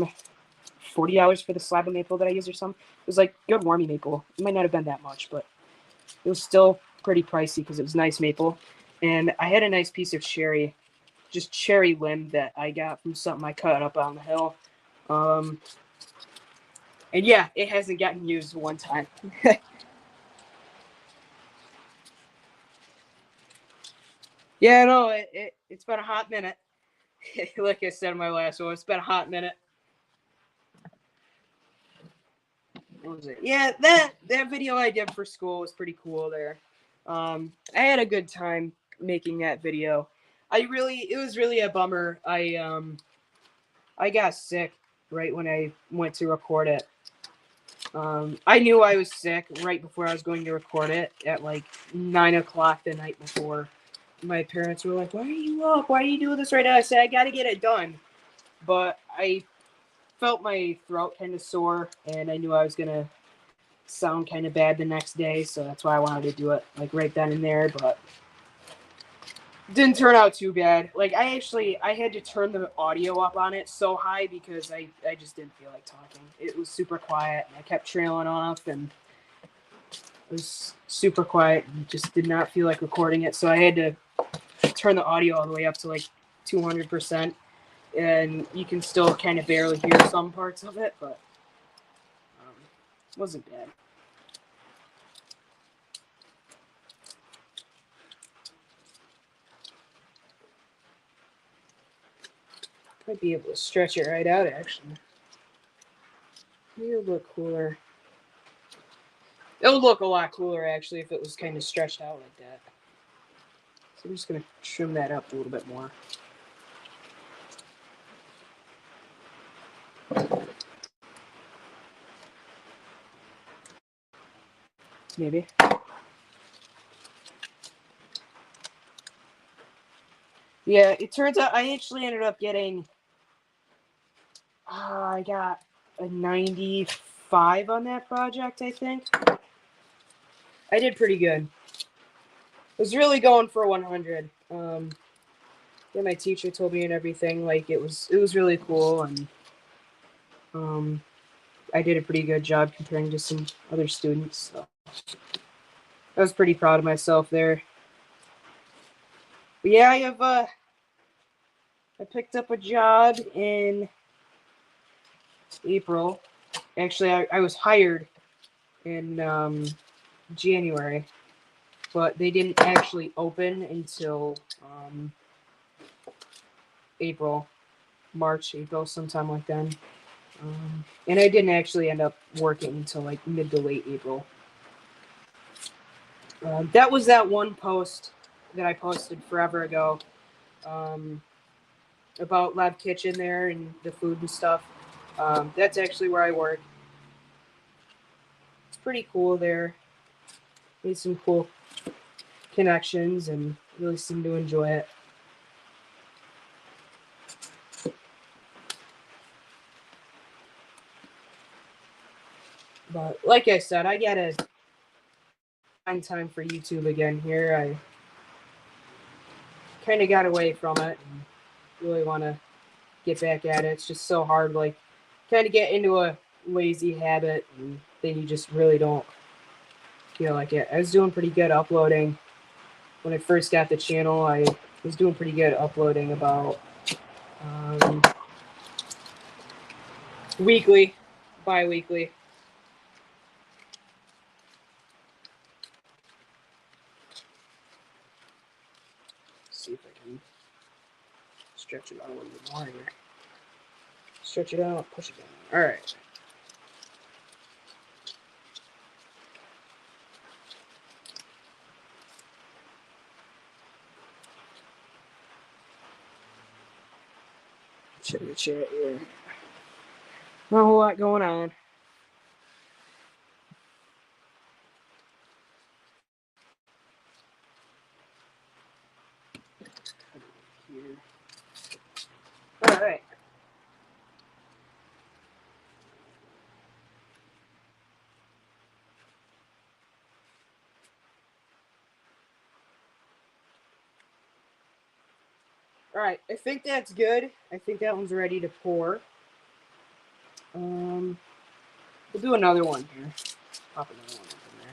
know, 40 hours for the slab of maple that I used or something. It was like good warmy maple. It might not have been that much, but it was still pretty pricey because it was nice maple. And I had a nice piece of cherry, just cherry limb that I got from something I cut up on the hill. And yeah, it hasn't gotten used one time. Yeah, no, it's been a hot minute. Like I said in my last one, it's been a hot minute. What was it? Yeah, that video I did for school was pretty cool there. I had a good time making that video. it was really a bummer. I got sick right when I went to record it. I knew I was sick right before I was going to record it at like 9 o'clock the night before. My parents were like, "Why are you up? Why are you doing this right now?" I said, "I got to get it done," but I felt my throat kind of sore, and I knew I was gonna sound kind of bad the next day, so that's why I wanted to do it like right then and there. But didn't turn out too bad. Like I had to turn the audio up on it so high because I just didn't feel like talking. It was super quiet and I kept trailing off and it was super quiet and just did not feel like recording it. So I had to turn the audio all the way up to like 200%, and you can still kind of barely hear some parts of it, but it wasn't bad. Might be able to stretch it right out, actually. Maybe it'll look cooler. It would look a lot cooler, actually, if it was kind of stretched out like that. So I'm just going to trim that up a little bit more. Maybe. Yeah, it turns out I actually ended up getting... I got a 95 on that project, I think. I did pretty good. I was really going for 100. Yeah, my teacher told me and everything, like it was really cool, and I did a pretty good job comparing to some other students. So I was pretty proud of myself there. But yeah, I picked up a job in April. Actually, I was hired in January, but they didn't actually open until April, sometime like then. And I didn't actually end up working until like mid to late April. That was that one post that I posted forever ago about Lab Kitchen there and the food and stuff. That's actually where I work. It's pretty cool there. Made some cool connections and really seem to enjoy it. But like I said, I gotta find time for YouTube again here. I kind of got away from it and really want to get back at it. It's just so hard, like, kind of get into a lazy habit, and then you just really don't feel like it. I was doing pretty good uploading when I first got the channel. I was doing pretty good uploading about weekly, bi-weekly. See if I can stretch it out a little bit more here. Stretch it out, push it down. All right. Check the chat here. Not a whole lot going on. Here. All right. All right, I think that's good. I think that one's ready to pour. We'll do another one here. Pop another one up in there.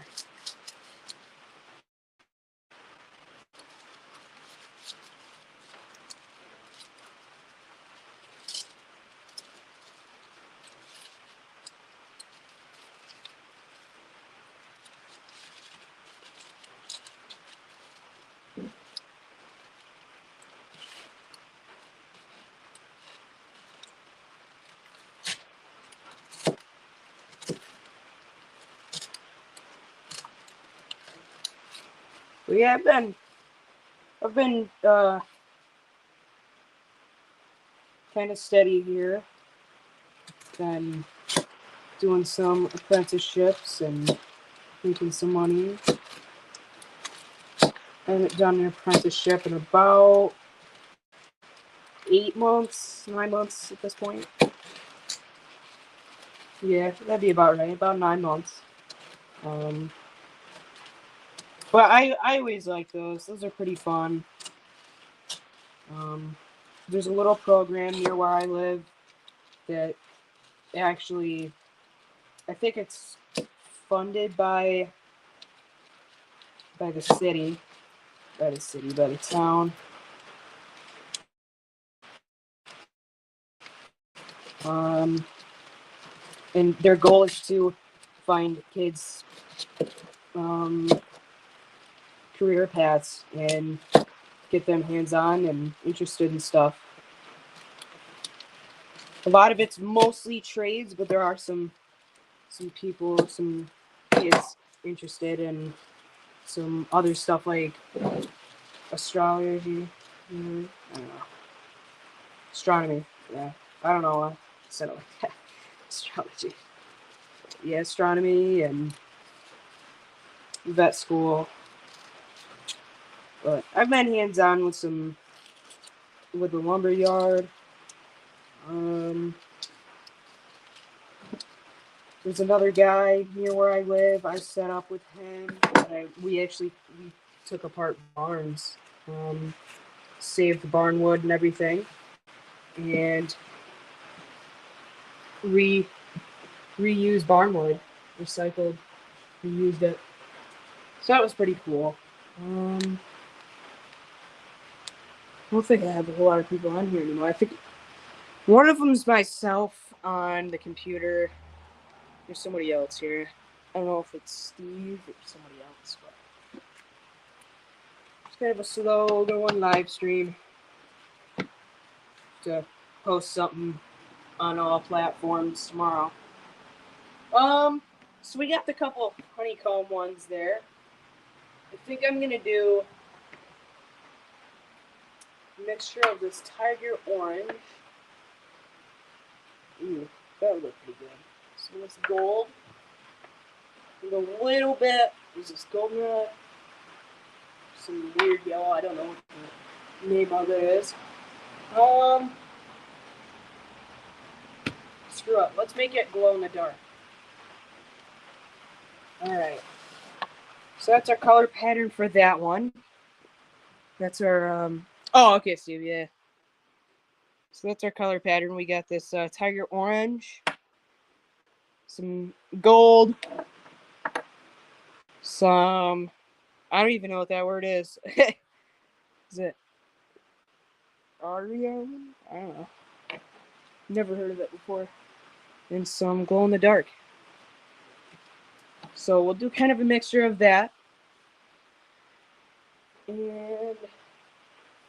But yeah, I've been kind of steady here. Been doing some apprenticeships and making some money. I haven't done an apprenticeship in about 8 months, 9 months at this point. Yeah, that'd be about right, about 9 months. But I always like those. Those are pretty fun. There's a little program near where I live that actually, I think it's funded by the city, by the town. And their goal is to find kids career paths and get them hands-on and interested in stuff. A lot of it's mostly trades, but there are some people, some kids interested in some other stuff like astrology. I don't know. Astronomy. Yeah, I don't know. I said it like that. Astrology. Yeah, astronomy and vet school. But I've been hands-on with the lumber yard. There's another guy near where I live. I set up with him. We took apart barns, saved the barn wood and everything, and reused barn wood, recycled, reused it. So that was pretty cool. I don't think I have a whole lot of people on here anymore. I think one of them's myself on the computer. There's somebody else here. I don't know if it's Steve or somebody else, but it's kind of a slow going live stream to post something on all platforms tomorrow. So we got the couple honeycomb ones there. I think I'm gonna do a mixture of this tiger orange. Ooh, that would look pretty good. So this gold. And a little bit is this goldenrod. Some weird yellow. I don't know what the name of it is. Screw up. Let's make it glow in the dark. Alright. So that's our color pattern for that one. That's our, oh, okay, Steve, yeah. So that's our color pattern. We got this tiger orange, some gold, some, I don't even know what that word is. Is it Ario? I don't know. Never heard of it before. And some glow in the dark. So we'll do kind of a mixture of that. And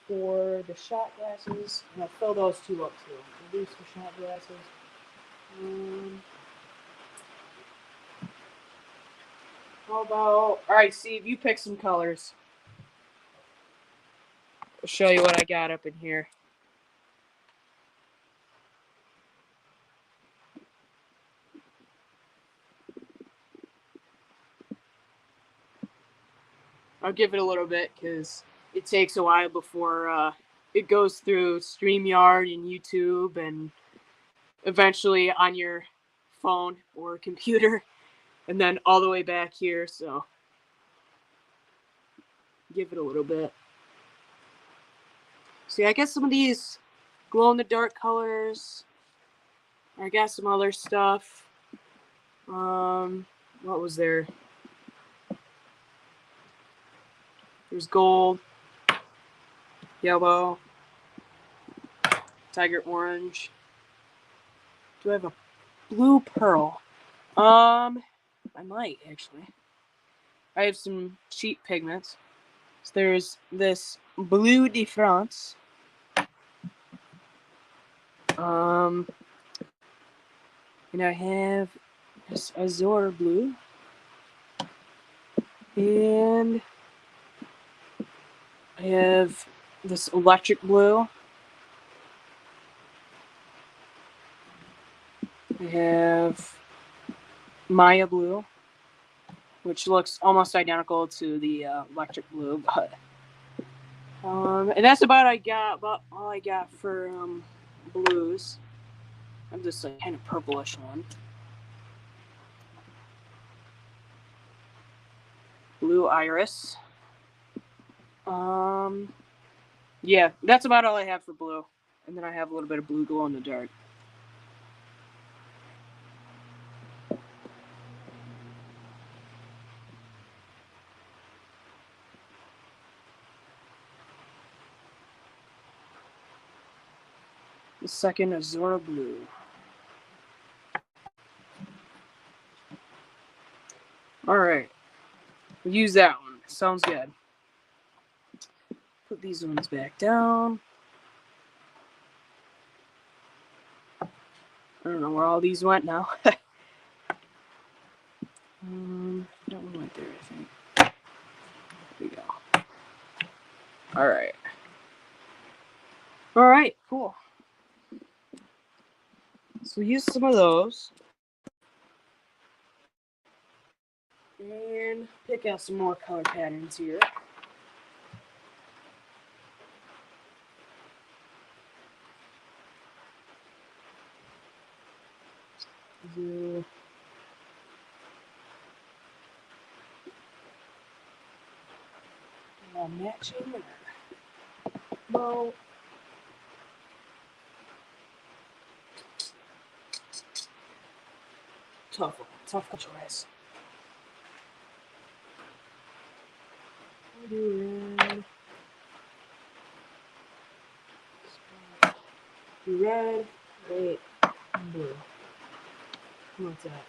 for the shot glasses, I'll fill those two up too. We'll do some shot glasses. How about, alright, Steve, you pick some colors. I'll show you what I got up in here. I'll give it a little bit because it takes a while before it goes through StreamYard and YouTube and eventually on your phone or computer and then all the way back here. So give it a little bit. See, I got some of these glow in the dark colors. I got some other stuff. What was there? There's gold, yellow, tiger orange. Do I have a blue pearl? I might actually. I have some cheap pigments. So there's this bleu de France. And I have this azure blue. And I have this electric blue. I have Maya blue, which looks almost identical to the electric blue, but and that's about all I got for blues. I have this like kind of purplish one. Blue iris. Yeah, that's about all I have for blue. And then I have a little bit of blue glow in the dark. The second Azura blue. Alright. We'll use that one. Sounds good. Put these ones back down. I don't know where all these went now. That one went there, I think. There we go. Alright. Alright, cool. So we'll use some of those. And pick out some more color patterns here. Do matching. Well, tough choice. Do red. Do red. Wait. Blue. What's that?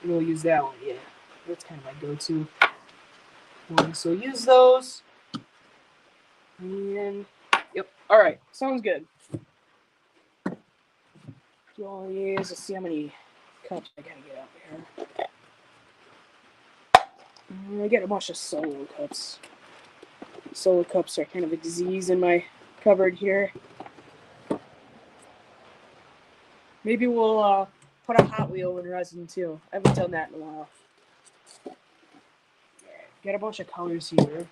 We'll use that one, yeah. That's kind of my go-to one. So use those. And yep. Alright, sounds good. Do all these. Let's see how many cups I gotta get out here. I got a bunch of solo cups. Solo cups are kind of a disease in my cupboard here. Maybe we'll put a Hot Wheel in resin too. I haven't done that in a while. Got a bunch of colors here.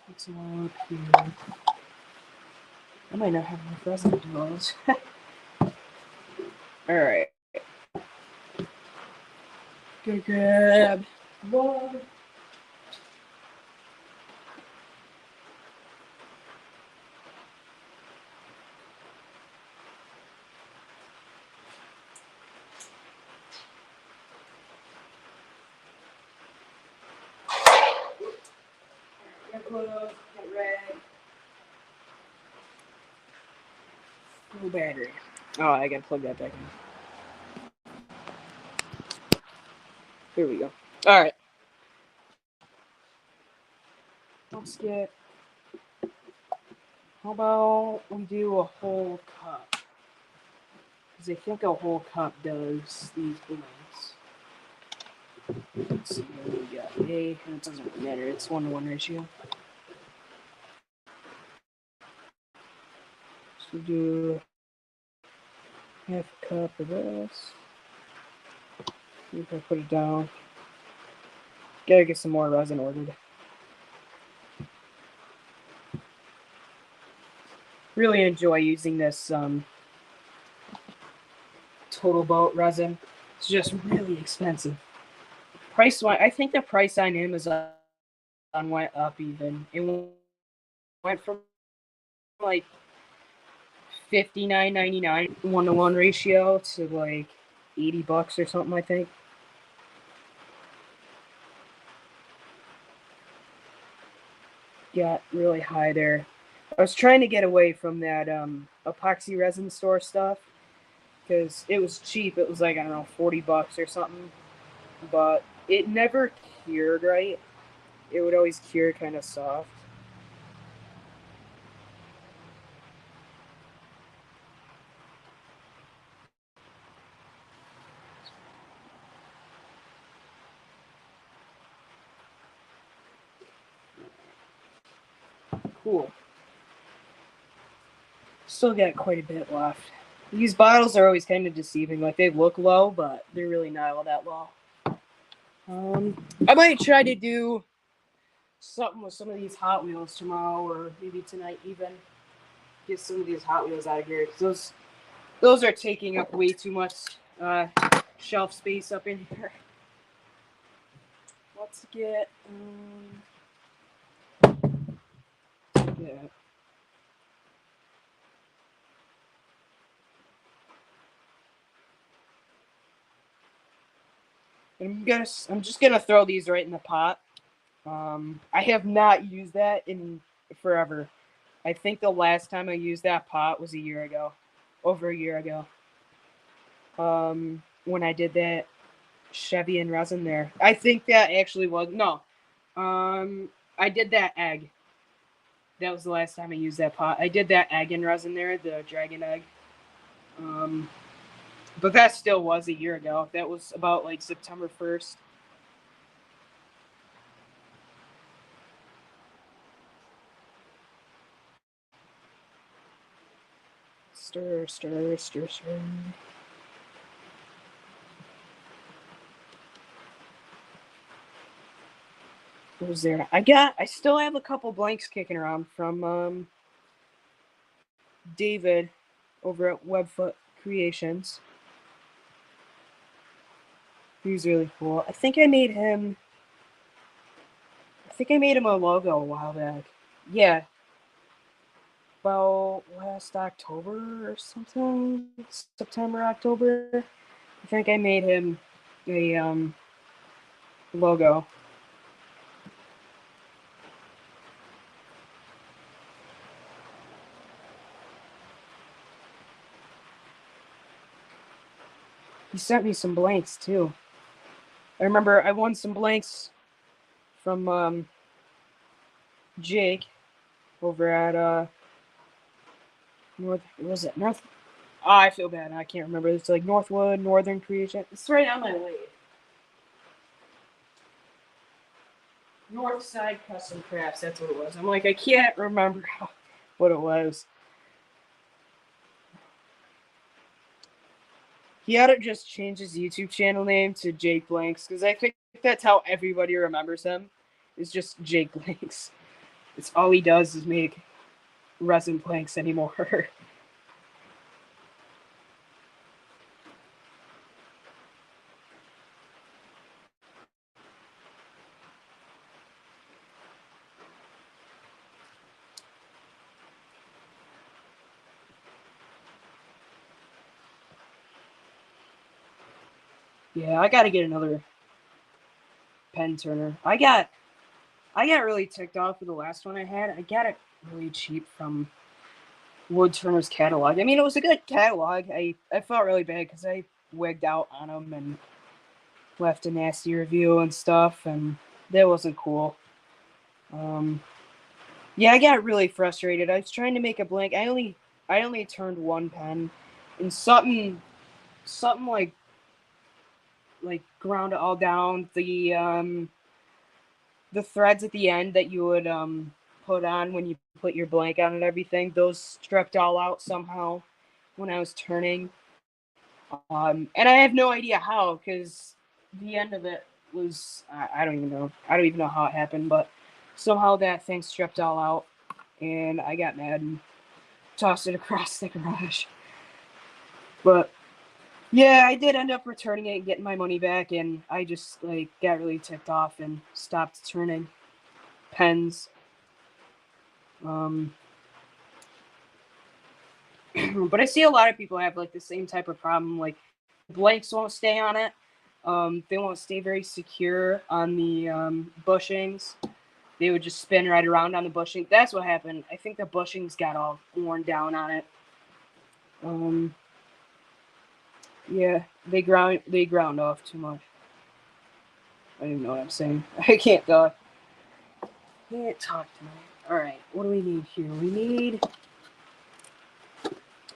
What's up here? I might not have enough resin to do those. Alright. Gonna grab one. Got blue, got red. No battery. Oh, I gotta plug that back in. Here we go. Alright. Let's get. How about we do a whole cup? Because I think a whole cup does these blues. Let's see what we got. A, and it doesn't matter, it's 1-to-1 ratio. So do half a cup of this. If I put it down. Gotta get some more resin ordered. Really enjoy using this Total Boat resin. It's just really expensive. Price wise, I think the price on Amazon went up even. It went from like $59.99 1-to-1 ratio to like $80 or something, I think. Got really high there. I was trying to get away from that epoxy resin store stuff because it was cheap. It was like, I don't know, $40 or something. But it never cured right. It would always cure kind of soft. Cool. Still got quite a bit left. These bottles are always kind of deceiving. Like, they look low, but they're really not all that low. I might try to do something with some of these Hot Wheels tomorrow, or maybe tonight even. Get some of these Hot Wheels out of here, because those are taking up way too much shelf space up in here. Let's get yeah. I'm just gonna throw these right in the pot. I have not used that in forever. I think the last time I used that pot was a year ago, over a year ago. When I did that Chevy and resin there, I think that actually was no. I did that egg. That was the last time I used that pot. I did that egg and resin there, the dragon egg. Um, but that still was a year ago. That was about like September 1st. Stir, stir, stir, stir. What was there? I still have a couple blanks kicking around from David over at Webfoot Creations. He's really cool. I think I made him a logo a while back. Yeah. About last October or something. September, October. I think I made him a logo. He sent me some blanks too. I remember I won some blanks from Jake over at North. Was it North? Oh, I feel bad. I can't remember. It's like Northwood Northern Creation. It's right on my way. Northside Custom Crafts. That's what it was. I'm like, I can't remember what it was. He ought to just change his YouTube channel name to Jake Blanks, because I think that's how everybody remembers him. Is just Jake Blanks. It's all he does is make resin blanks anymore. Yeah, I gotta get another pen turner. I got really ticked off with the last one I had. I got it really cheap from Wood Turner's catalog. I mean, it was a good catalog. I felt really bad because I wigged out on them and left a nasty review and stuff, and that wasn't cool. Yeah, I got really frustrated. I was trying to make a blank. I only turned one pen, and something like ground it all down. The threads at the end that you would put on when you put your blank on and everything, those stripped all out somehow when I was turning. And I have no idea how, because the end of it was I don't even know. I don't even know how it happened, but somehow that thing stripped all out, and I got mad and tossed it across the garage. But yeah, I did end up returning it and getting my money back, and I just like got really ticked off and stopped turning pens. Um, but I see a lot of people have like the same type of problem. Like blanks won't stay on it. They won't stay very secure on the bushings. They would just spin right around on the bushing. That's what happened. I think the bushings got all worn down on it. Um, yeah, they ground off too much. I don't even know what I'm saying. I can't talk. Can't talk tonight. All right, what do we need here? We need.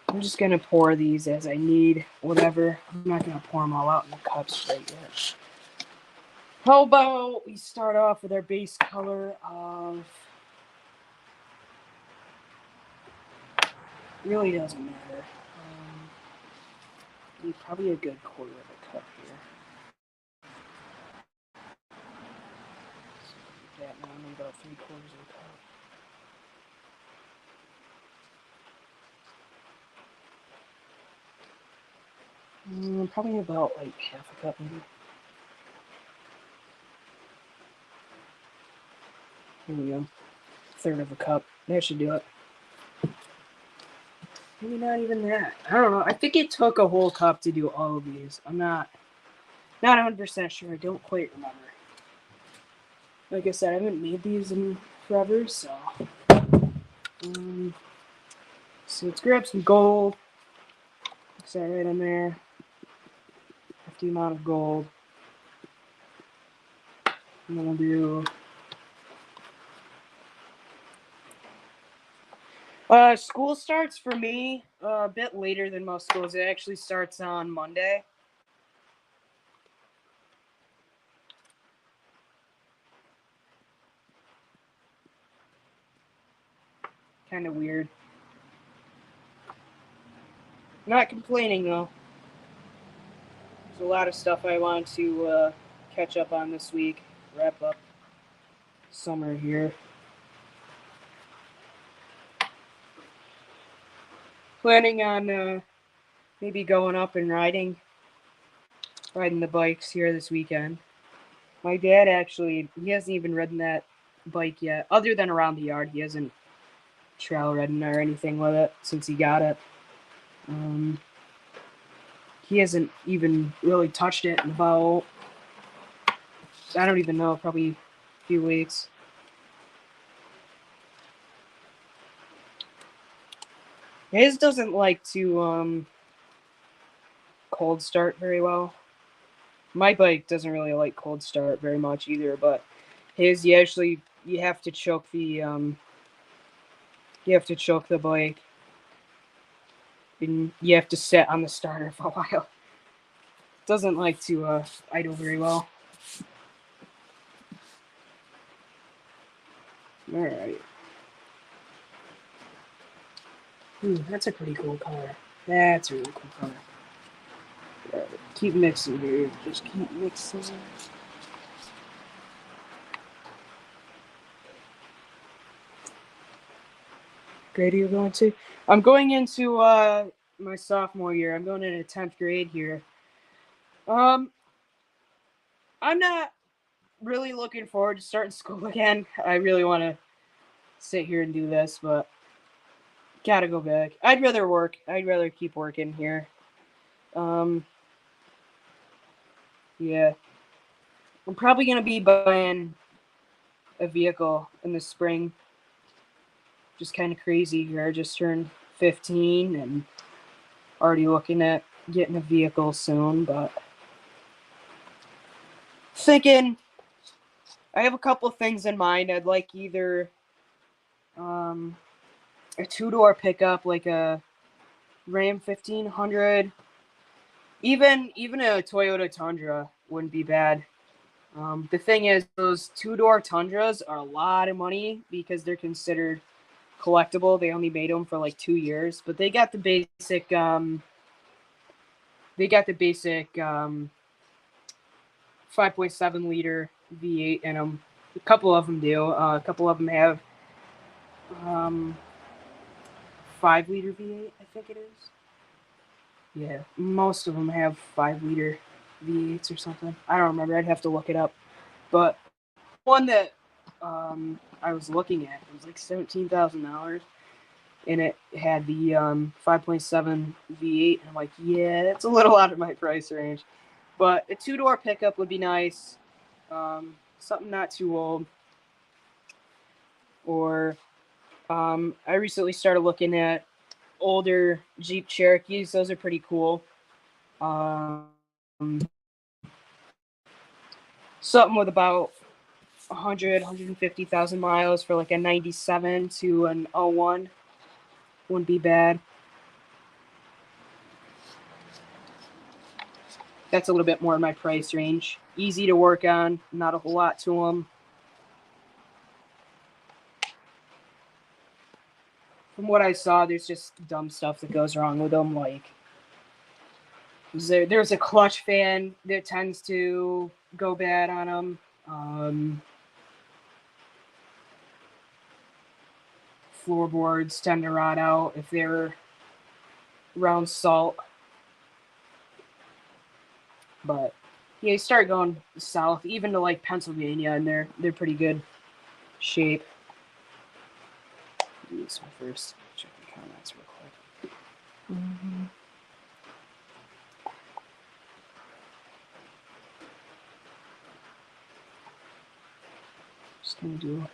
I'm just gonna pour these as I need. Whatever. I'm not gonna pour them all out in the cups straight yet. How about we start off with our base color of. Really doesn't matter. Probably a good quarter of a cup here. So that now, maybe about 3/4 of a cup. Probably about like half a cup, maybe. Here we go. 1/3 of a cup. That should do it. Maybe not even that. I don't know. I think it took a whole cup to do all of these. I'm not 100% sure. I don't quite remember. Like I said, I haven't made these in forever, so. So let's grab some gold. Put that right in there. The amount of gold. And then we'll do. School starts for me a bit later than most schools. It actually starts on Monday. Kind of weird. Not complaining though. There's a lot of stuff I want to catch up on this week. Wrap up summer here. Planning on maybe going up and riding the bikes here this weekend. My dad actually, he hasn't even ridden that bike yet, other than around the yard. He hasn't trail ridden or anything with it since he got it. He hasn't even really touched it in about, I don't even know, probably a few weeks. His doesn't like to cold start very well. My bike doesn't really like cold start very much either, but his you have to choke the bike, and you have to sit on the starter for a while. Doesn't like to idle very well. All right. That's a pretty cool color. That's a really cool color. Right. Keep mixing here. Just keep mixing. Grade are you going to? I'm going into my sophomore year. I'm going into 10th grade here. I'm not really looking forward to starting school again. I really want to sit here and do this, but gotta go back. I'd rather work. I'd rather keep working here. Yeah. I'm probably gonna be buying a vehicle in the spring. Just kind of crazy here. I just turned 15 and already looking at getting a vehicle soon, but thinking I have a couple things in mind. I'd like either a two-door pickup, like a Ram 1500, even a Toyota Tundra wouldn't be bad. The thing is, those two-door Tundras are a lot of money because they're considered collectible. They only made them for like 2 years, but they got the basic 5.7 liter V8 in them. A couple of them do. A couple of them have 5 liter V8, I think it is. Yeah, most of them have 5 liter V8s or something. I don't remember. I'd have to look it up. But one that I was looking at, it was like $17,000, and it had the 5.7 V8. And I'm like, yeah, that's a little out of my price range. But a two-door pickup would be nice. Something not too old. Or I recently started looking at older Jeep Cherokees. Those are pretty cool. Something with about 150,000 miles for like a 97 to an 01 wouldn't be bad. That's a little bit more in my price range. Easy to work on, not a whole lot to them. From what I saw, there's just dumb stuff that goes wrong with them, like There's a clutch fan that tends to go bad on them. Floorboards tend to rot out if they're around salt. But yeah, you start going south, even to like Pennsylvania, and they're pretty good shape. Do this one first. Check the comments real quick. Just gonna do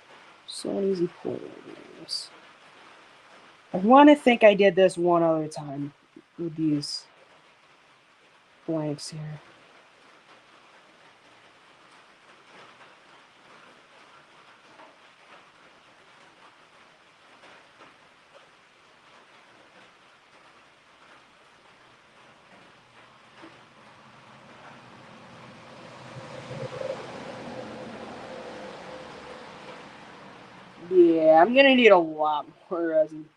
so easy pour this. I want to think I did this one other time with these blanks here. Yeah, I'm gonna need a lot more resin.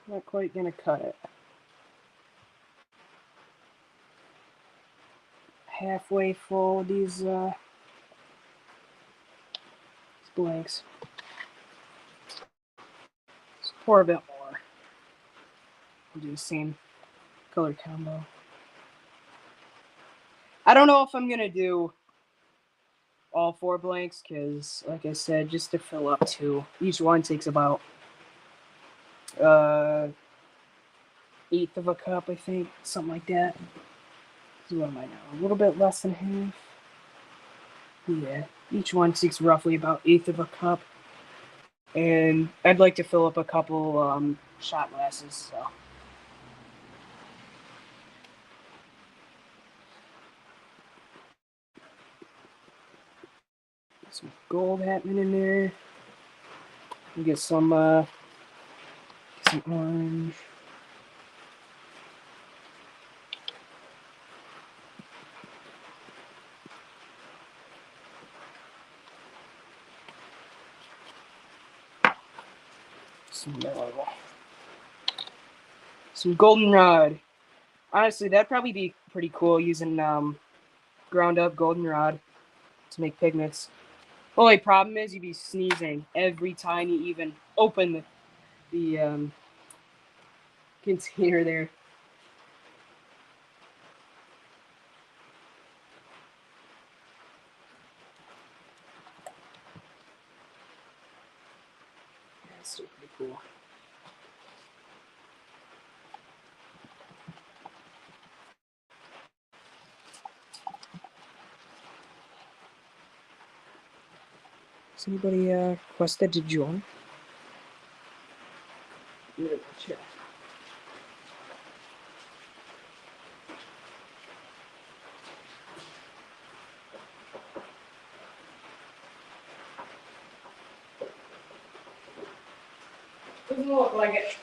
Not quite gonna cut it. Halfway full these blanks. Let's pour a bit more. We'll do the same color combo. I don't know if I'm gonna do all 4 blanks because, like I said, just to fill up 2. Each one takes about 1/8 of a cup, I think, something like that. So what am I now? A little bit less than half. Yeah, each one takes roughly about 1/8 of a cup, and I'd like to fill up a couple shot glasses. So. Some gold happening in there. We get some orange. Some yellow. Some goldenrod. Honestly, that'd probably be pretty cool using ground up goldenrod to make pigments. Only problem is you'd be sneezing every time you even open the container there. That's still pretty cool. Has anybody requested to join? Check. Doesn't look like it.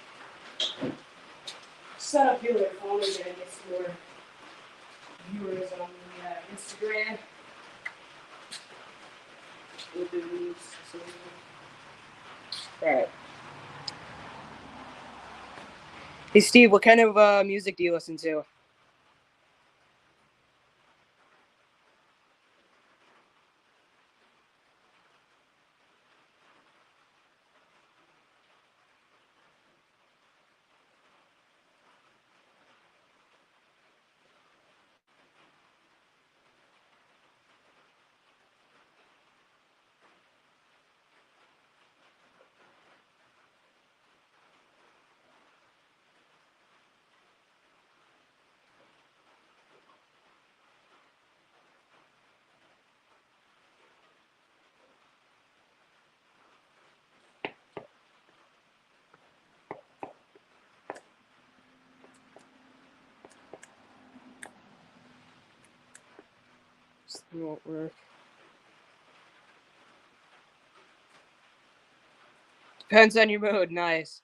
Set up your phone and get some more viewers on the Instagram. With the news. Alright. Hey Steve, what kind of music do you listen to? This won't work. Depends on your mood. Nice.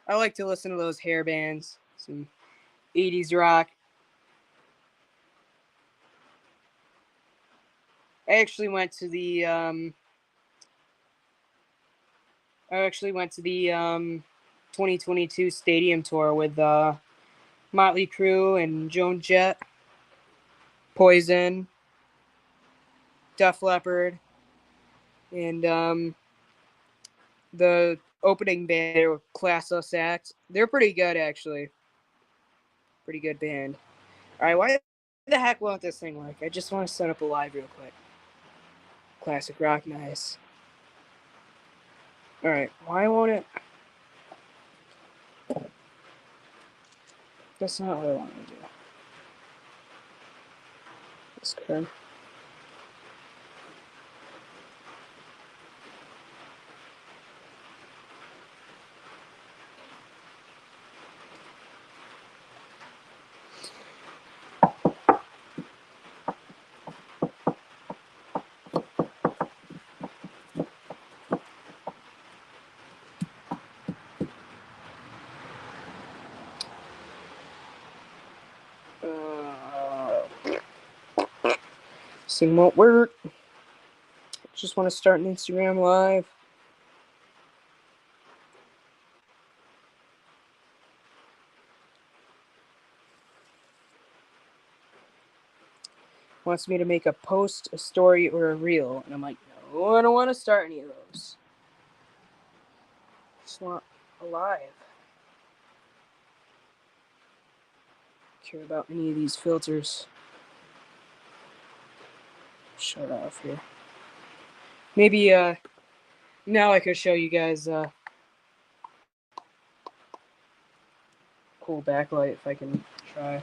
I like to listen to those hair bands. Some 80s rock. I actually went to the I actually went to the 2022 stadium tour with Motley Crue and Joan Jett, Poison, Def Leppard, and the opening band, Class Us Act. They're pretty good, actually. Pretty good band. All right, why the heck won't this thing work? I just want to set up a live real quick. Classic rock, nice. All right, why won't it? That's not what I want to do. This card. This thing won't work. Just want to start an Instagram live. Wants me to make a post, a story, or a reel. And I'm like, no, I don't want to start any of those. Just want a live. Care about any of these filters. Shut off here. Maybe now I could show you guys cool backlight if I can try.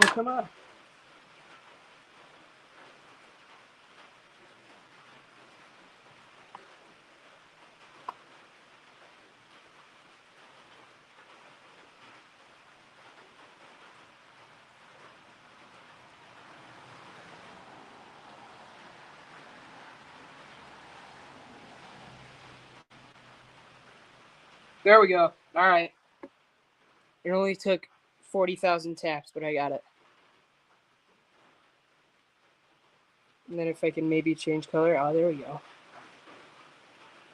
Oh, come on. There we go. All right. It only took 40,000 taps, but I got it. And then if I can maybe change color. Oh, there we go.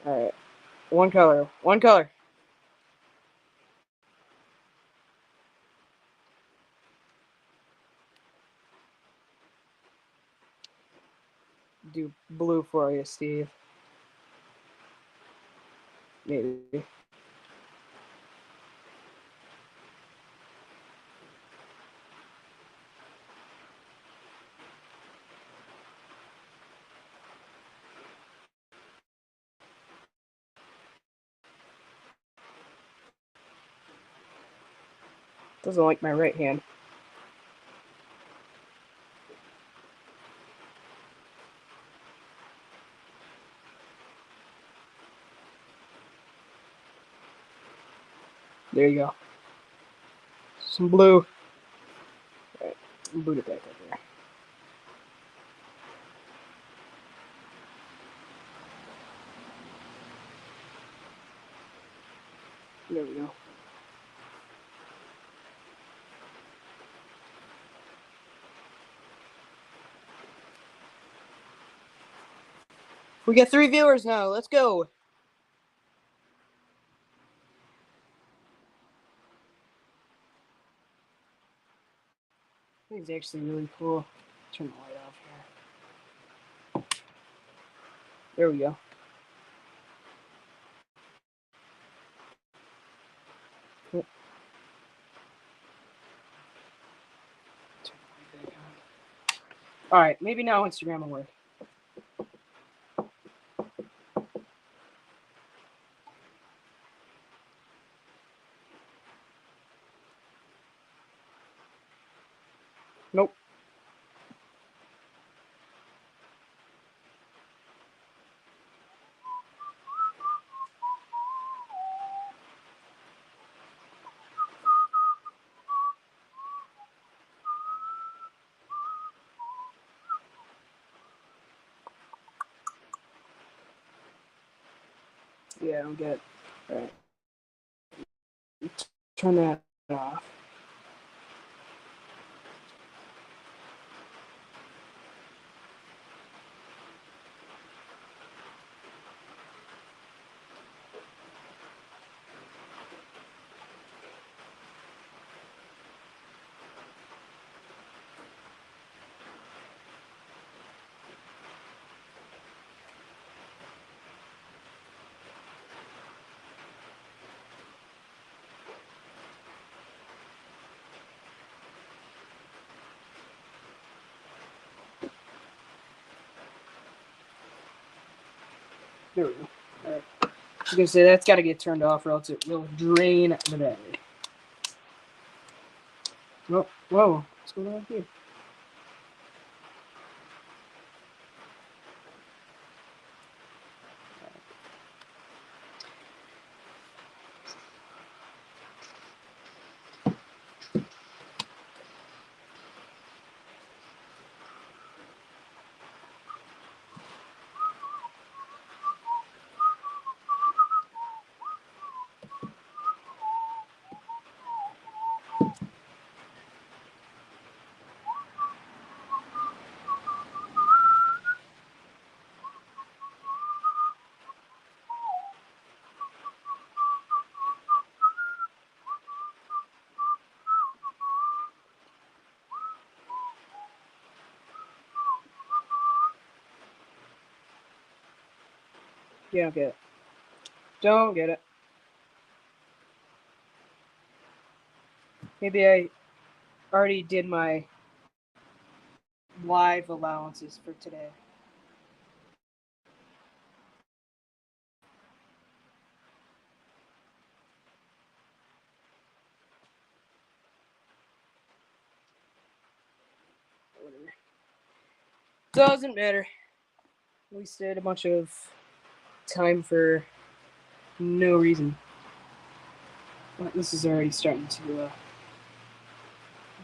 All right. One color. One color. Do blue for you, Steve. Maybe. Doesn't like my right hand. There you go. Some blue. All right. Boot it back up there. There we go. We got 3 viewers now. Let's go. This is actually really cool. Turn the light off here. There we go. Yep. Turn the light back on. All right, maybe now Instagram will work. Nope. Yeah, I don't get it. Alright. Turn that off. There we go. Alright. I was gonna say that's gotta get turned off or else it will drain the battery. Whoa, whoa. What's going on here? Yeah, don't get it. Don't get it. Maybe I already did my live allowances for today. Whatever. Doesn't matter. Wasted a bunch of time for no reason. But this is already starting to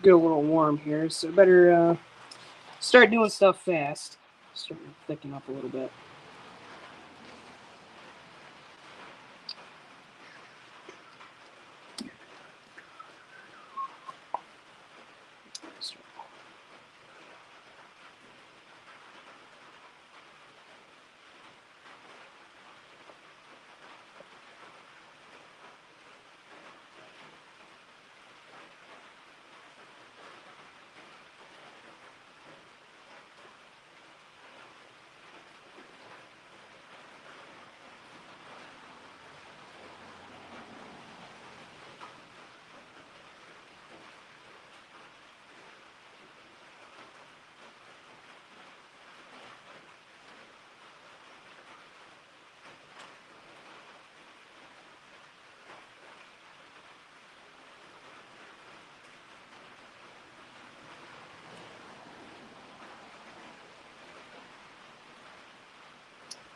get a little warm here, so better start doing stuff fast. Starting to thicken up a little bit.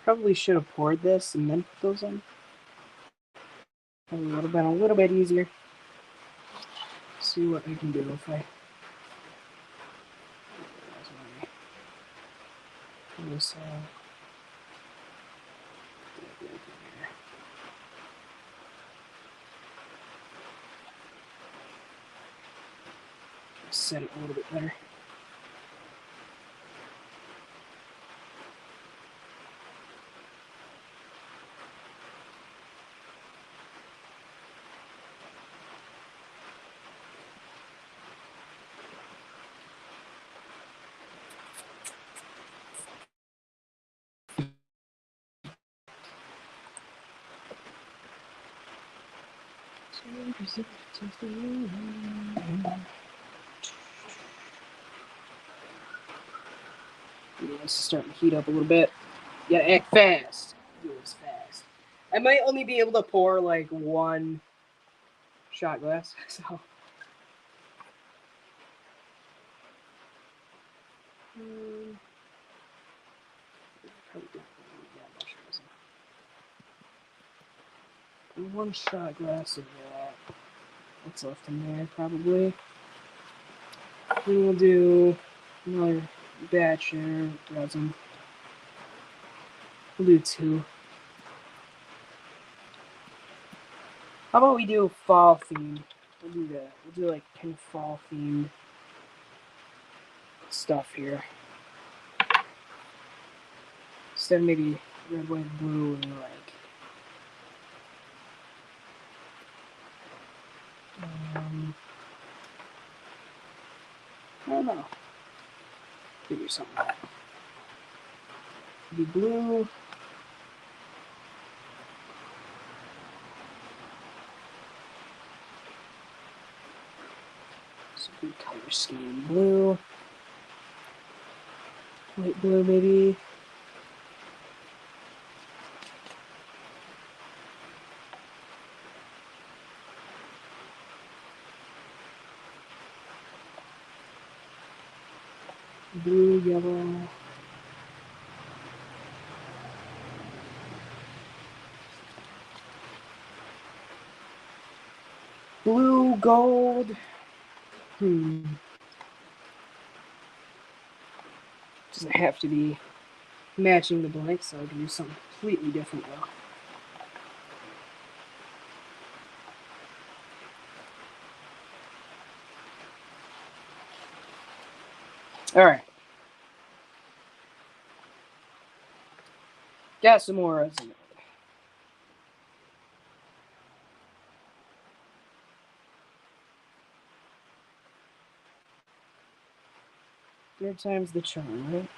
Probably should have poured this and then put those in. Probably would have been a little bit easier. See what I can do if I. This, set it a little bit better. Yeah, this is starting to heat up a little bit. You gotta act fast. Do this fast. I might only be able to pour like one shot glass, so. Probably don't need that much resin. One shot glass of that. What's left in there, probably. Then we'll do another batch of resin. We'll do two. How about we do fall themed? We'll do that. We'll do like kind of fall themed stuff here. Instead of maybe red, white, and blue, and like. I don't know. Maybe something like that. Maybe blue. It's a good color scheme. Blue. Light blue, maybe. Blue, yellow. Blue, gold. Doesn't have to be matching the blank, so I can do something completely different though. Alright. Got some more resin. Third time's the charm, right?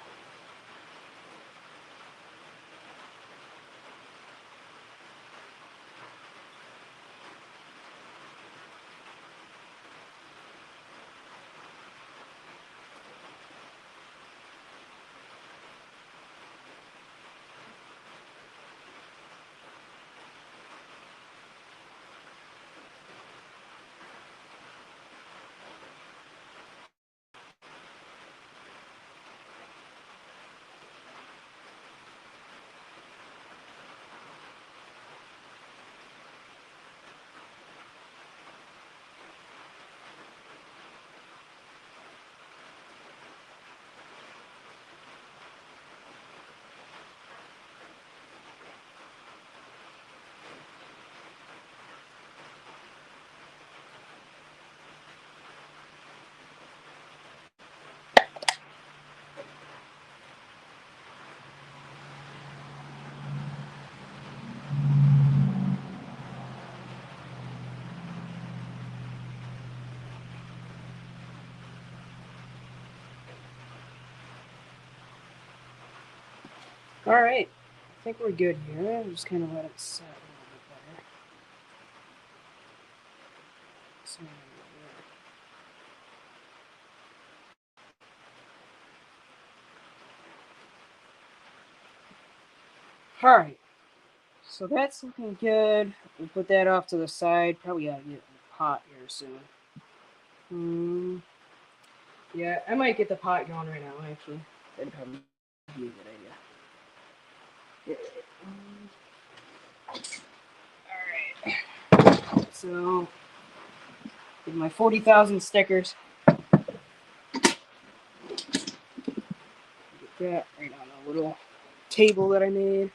Alright. I think we're good here. I'll just kind of let it set a little bit better. Alright. So that's looking good. We'll put that off to the side. Probably gotta get a pot here soon. Yeah, I might get the pot going right now, actually. That'd probably be a good idea. Alright. So, with my 40,000 stickers. Get that right on a little table that I made.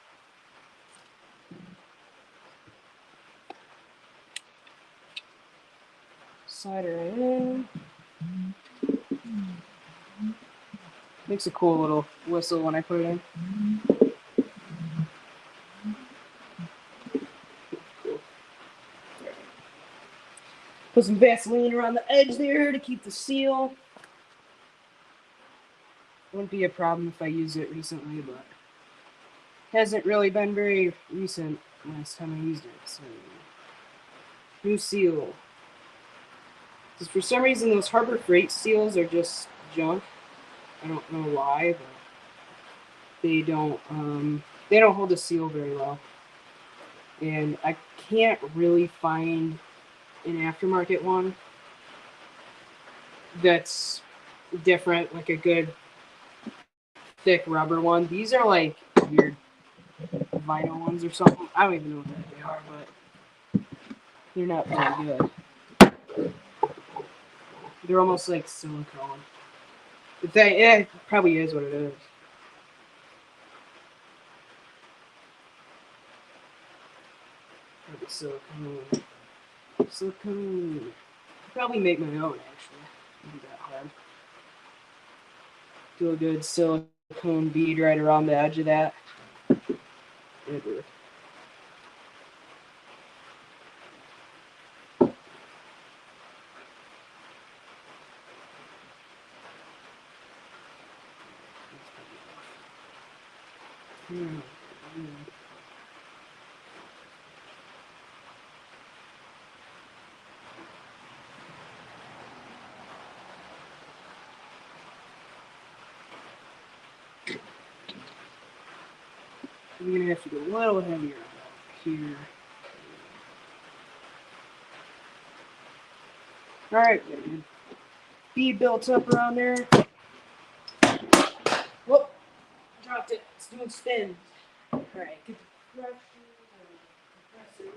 Slide it right in. Makes a cool little whistle when I put it in. Cool. Put some Vaseline around the edge there to keep the seal. Wouldn't be a problem if I used it recently, but hasn't really been very recent last time I used it. So, new seal. Because for some reason those Harbor Freight seals are just junk. I don't know why, but they don't hold the seal very well. And I can't really find an aftermarket one that's different, like a good thick rubber one. These are like weird vinyl ones or something. I don't even know what they are, but they're not very good. They're almost like silicone. It probably is what it is. Probably silicone. Silicone. Probably make my own actually. Not that hard. Do a good silicone bead right around the edge of that. It'd work. I'm gonna have to go a little heavier here. Alright, bead built up around there. Whoop! Dropped it. It's doing spins. Alright, get the pressure. Compress it.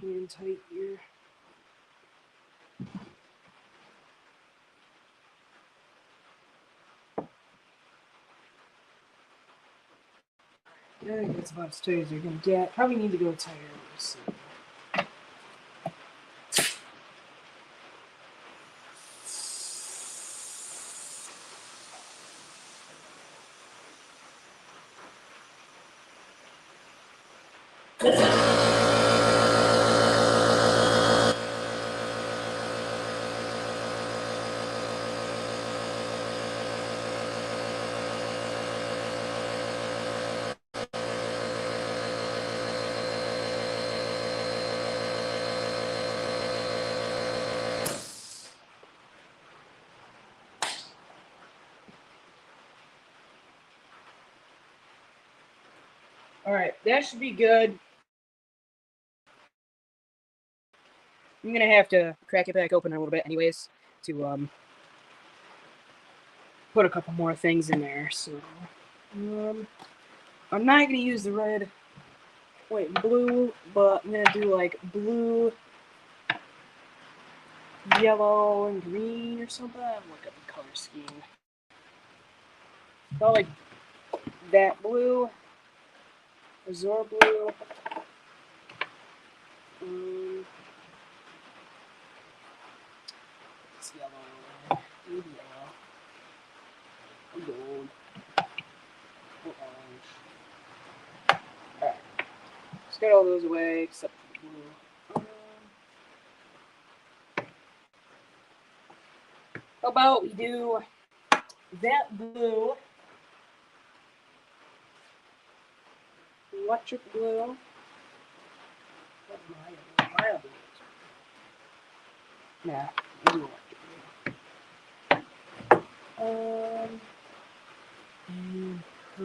In tight here. I think that's about as tight as you're gonna get. Probably need to go tighter. Let's see. Alright, that should be good. I'm gonna have to crack it back open a little bit anyways to put a couple more things in there. So I'm not gonna use the red, white, and blue, but I'm gonna do like blue, yellow, and green or something. I'm look up the color scheme. Probably like that blue, azure blue. It's yellow, maybe yellow, gold, or orange. Alright, let's get all those away except for the blue. How about we do that blue, electric blue, Maya blue. Nah, maybe electric blue. And No,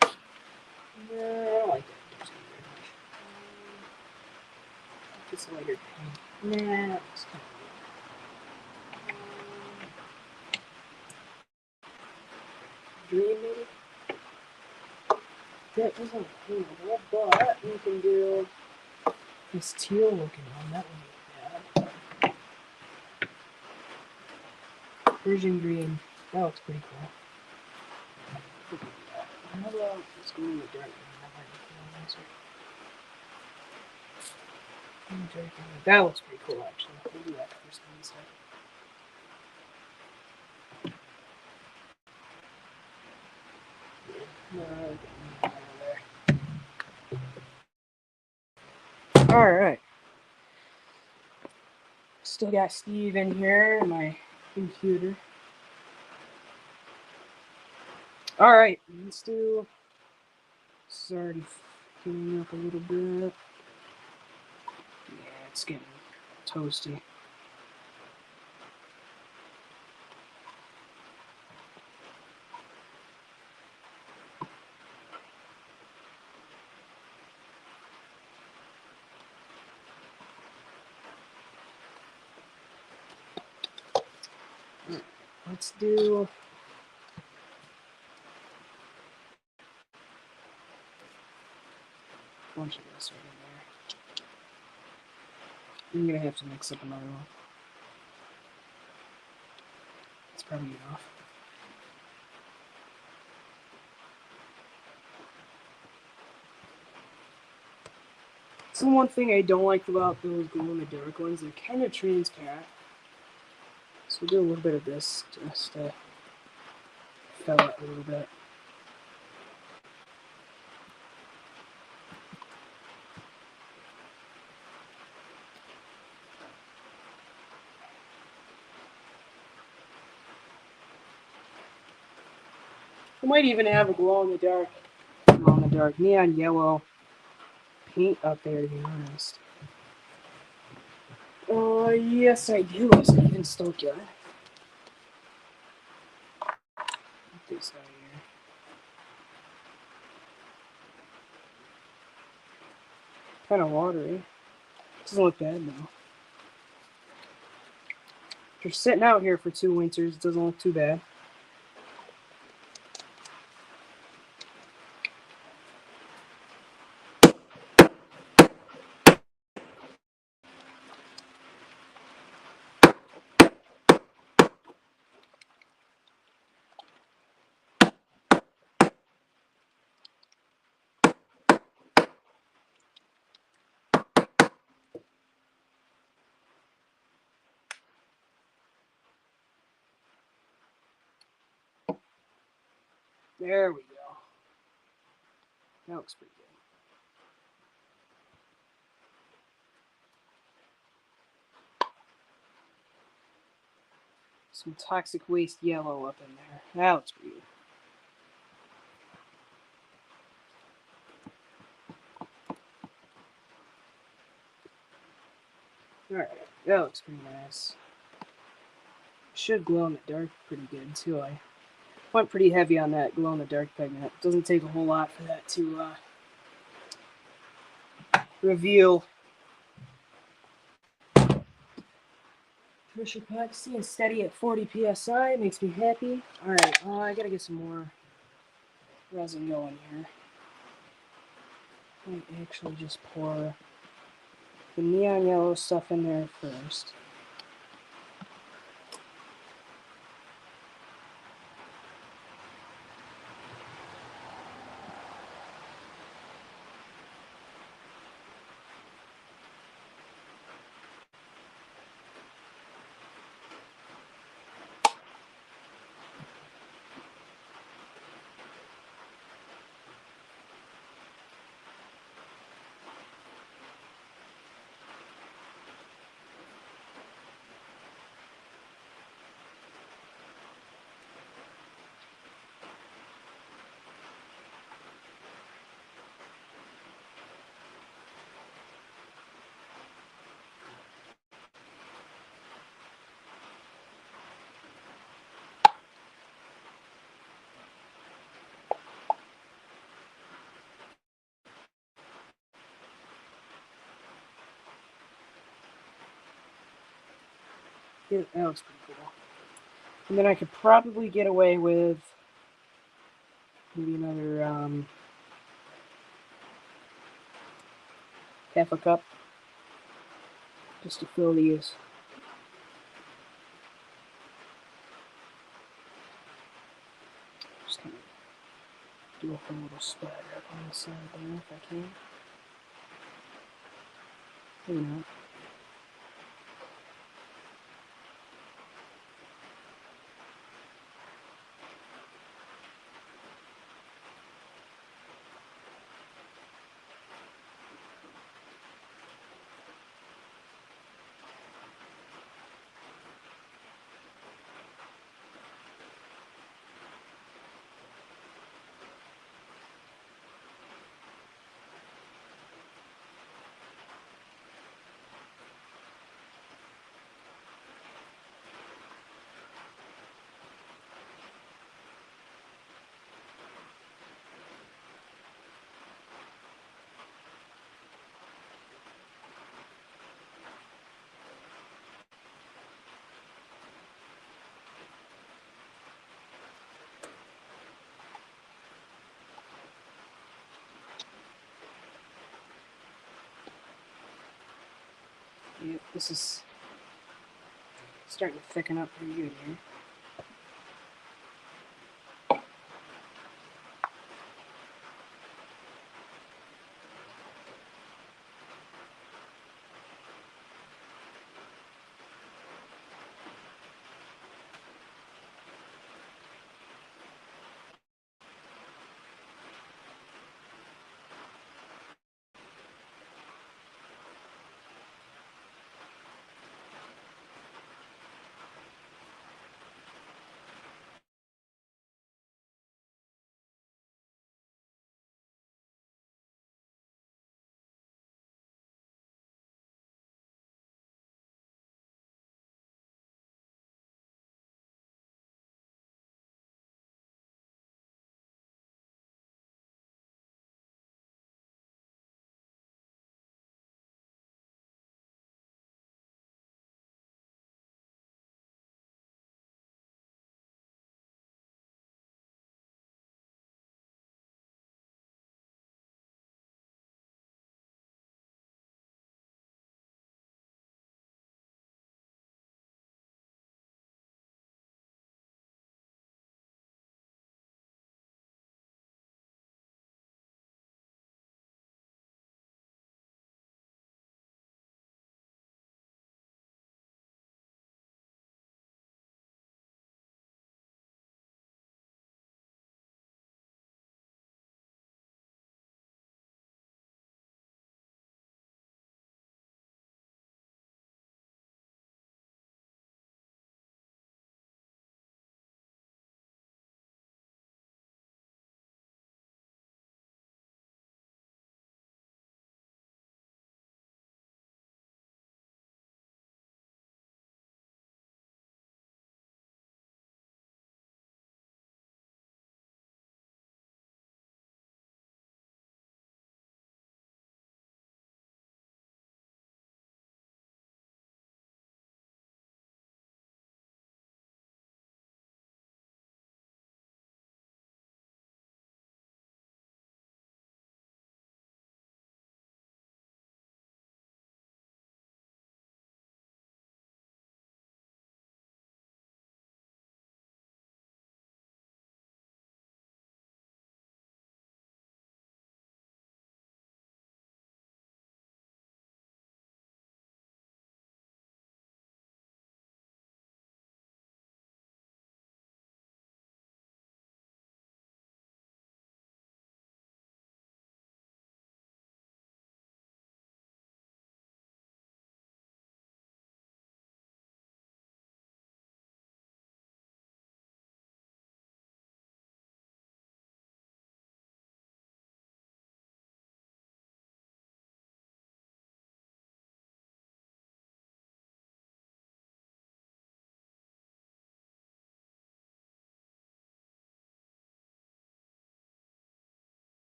I don't like that very much. Just a lighter pink. Nah, it's kind of green maybe. That doesn't look horrible, but we can do this teal looking one. That wouldn't be bad. Persian green. That looks pretty cool. How about let's go in the dark green? That might be cool. That looks pretty cool, actually. We'll do that first instead. Alright. Still got Steve in here and my computer. Alright, let's do. This is already heating up a little bit. Yeah, it's getting toasty. Let's do. A bunch of this right in there. I'm gonna have to mix up another one. It's probably enough. So one thing I don't like about those glow-in-the-dark ones, they're kind of transparent. So we'll do a little bit of this just to fill it a little bit. We might even have a glow-in-the-dark neon yellow paint up there, to be honest. Yes I do. It's even still good. Put this out here. Kind of watery. Doesn't look bad though. If you're sitting out here for 2 winters, it doesn't look too bad. There we go. That looks pretty good. Some toxic waste yellow up in there. That looks pretty good. Alright, that looks pretty nice. Should glow in the dark pretty good too. I went pretty heavy on that glow in the dark pigment. It doesn't take a whole lot for that to reveal. Pressure pack staying steady at 40 psi makes me happy. Alright, I gotta get some more resin going here. I might actually just pour the neon yellow stuff in there first. Yeah, that looks pretty cool. And then I could probably get away with maybe another half a cup just to fill these. Just kind of do a little splatter up on the side there if I can. Maybe not. Yep, this is starting to thicken up pretty good here.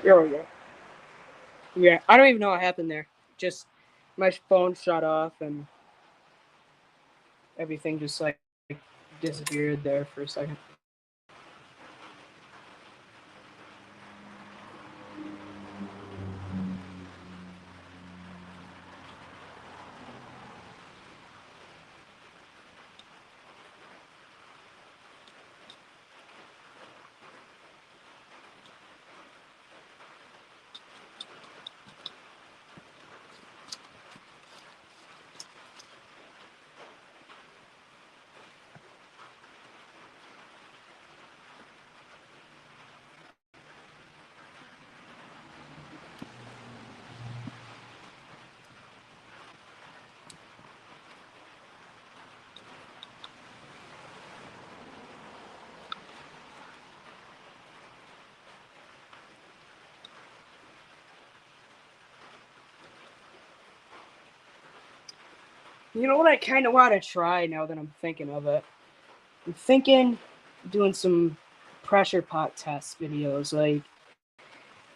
There we go. Yeah, I don't even know what happened there. Just my phone shut off and everything just like disappeared there for a second. You know what I kind of want to try now that I'm thinking of it? I'm thinking doing some pressure pot test videos, like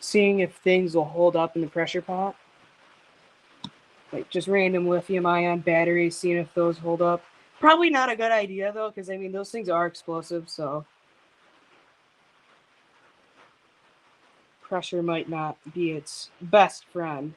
seeing if things will hold up in the pressure pot. Like just random lithium ion batteries, seeing if those hold up. Probably not a good idea though, because I mean, those things are explosive, so pressure might not be its best friend.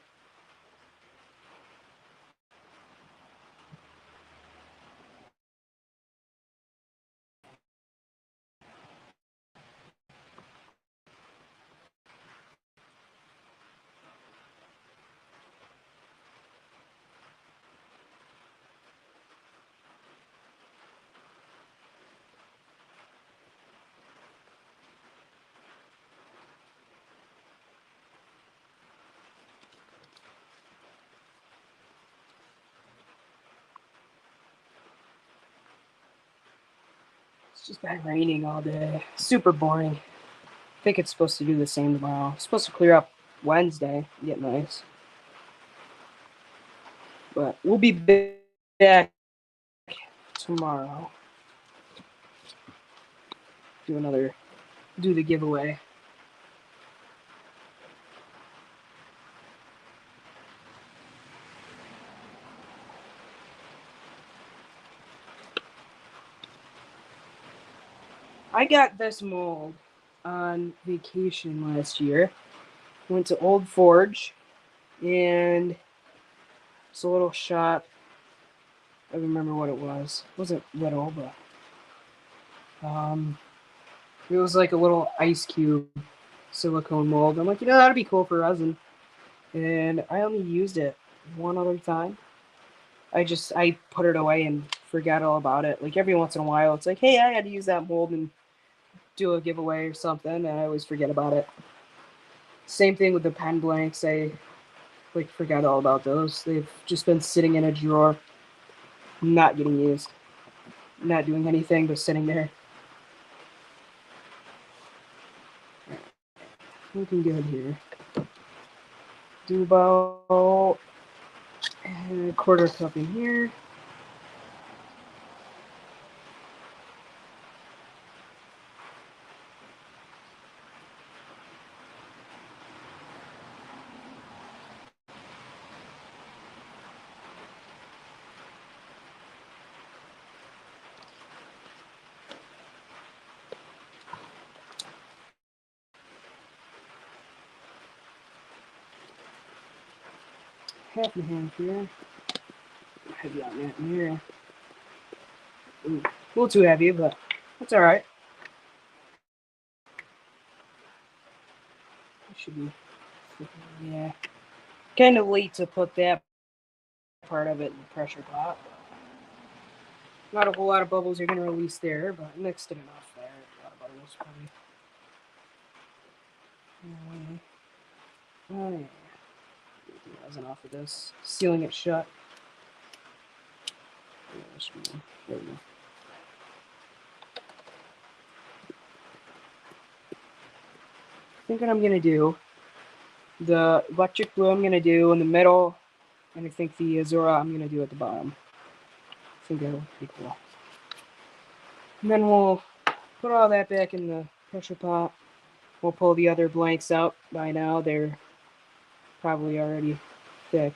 It's just been raining all day. Super boring. I think it's supposed to do the same tomorrow. It's supposed to clear up Wednesday, get nice. But we'll be back tomorrow. Do the giveaway. I got this mold on vacation last year. Went to Old Forge, and it's a little shop. I remember what it was. It wasn't little, but it was like a little ice cube silicone mold. I'm like, that'd be cool for resin. And I only used it one other time. I put it away and forgot all about it. Like every once in a while, it's like, hey, I had to use that mold and do a giveaway or something, and I always forget about it. Same thing with the pen blanks. I like forgot all about those. They've just been sitting in a drawer, not getting used, not doing anything but sitting there. Looking good here. Do about a quarter cup in here. Half and half here. Heavy on that in here. Ooh, a little too heavy, but that's alright. Should be, yeah. Kind of late to put that part of it in the pressure pot. Not a whole lot of bubbles are going to release there, but mixed it enough there. A lot of bubbles probably. Oh, yeah. Get the resin off of this. Sealing it shut. There we go. I think what I'm going to do, the electric blue I'm going to do in the middle, and I think the Azura I'm going to do at the bottom. I think that'll be cool. And then we'll put all that back in the pressure pot. We'll pull the other blanks out by now. They're probably already thick.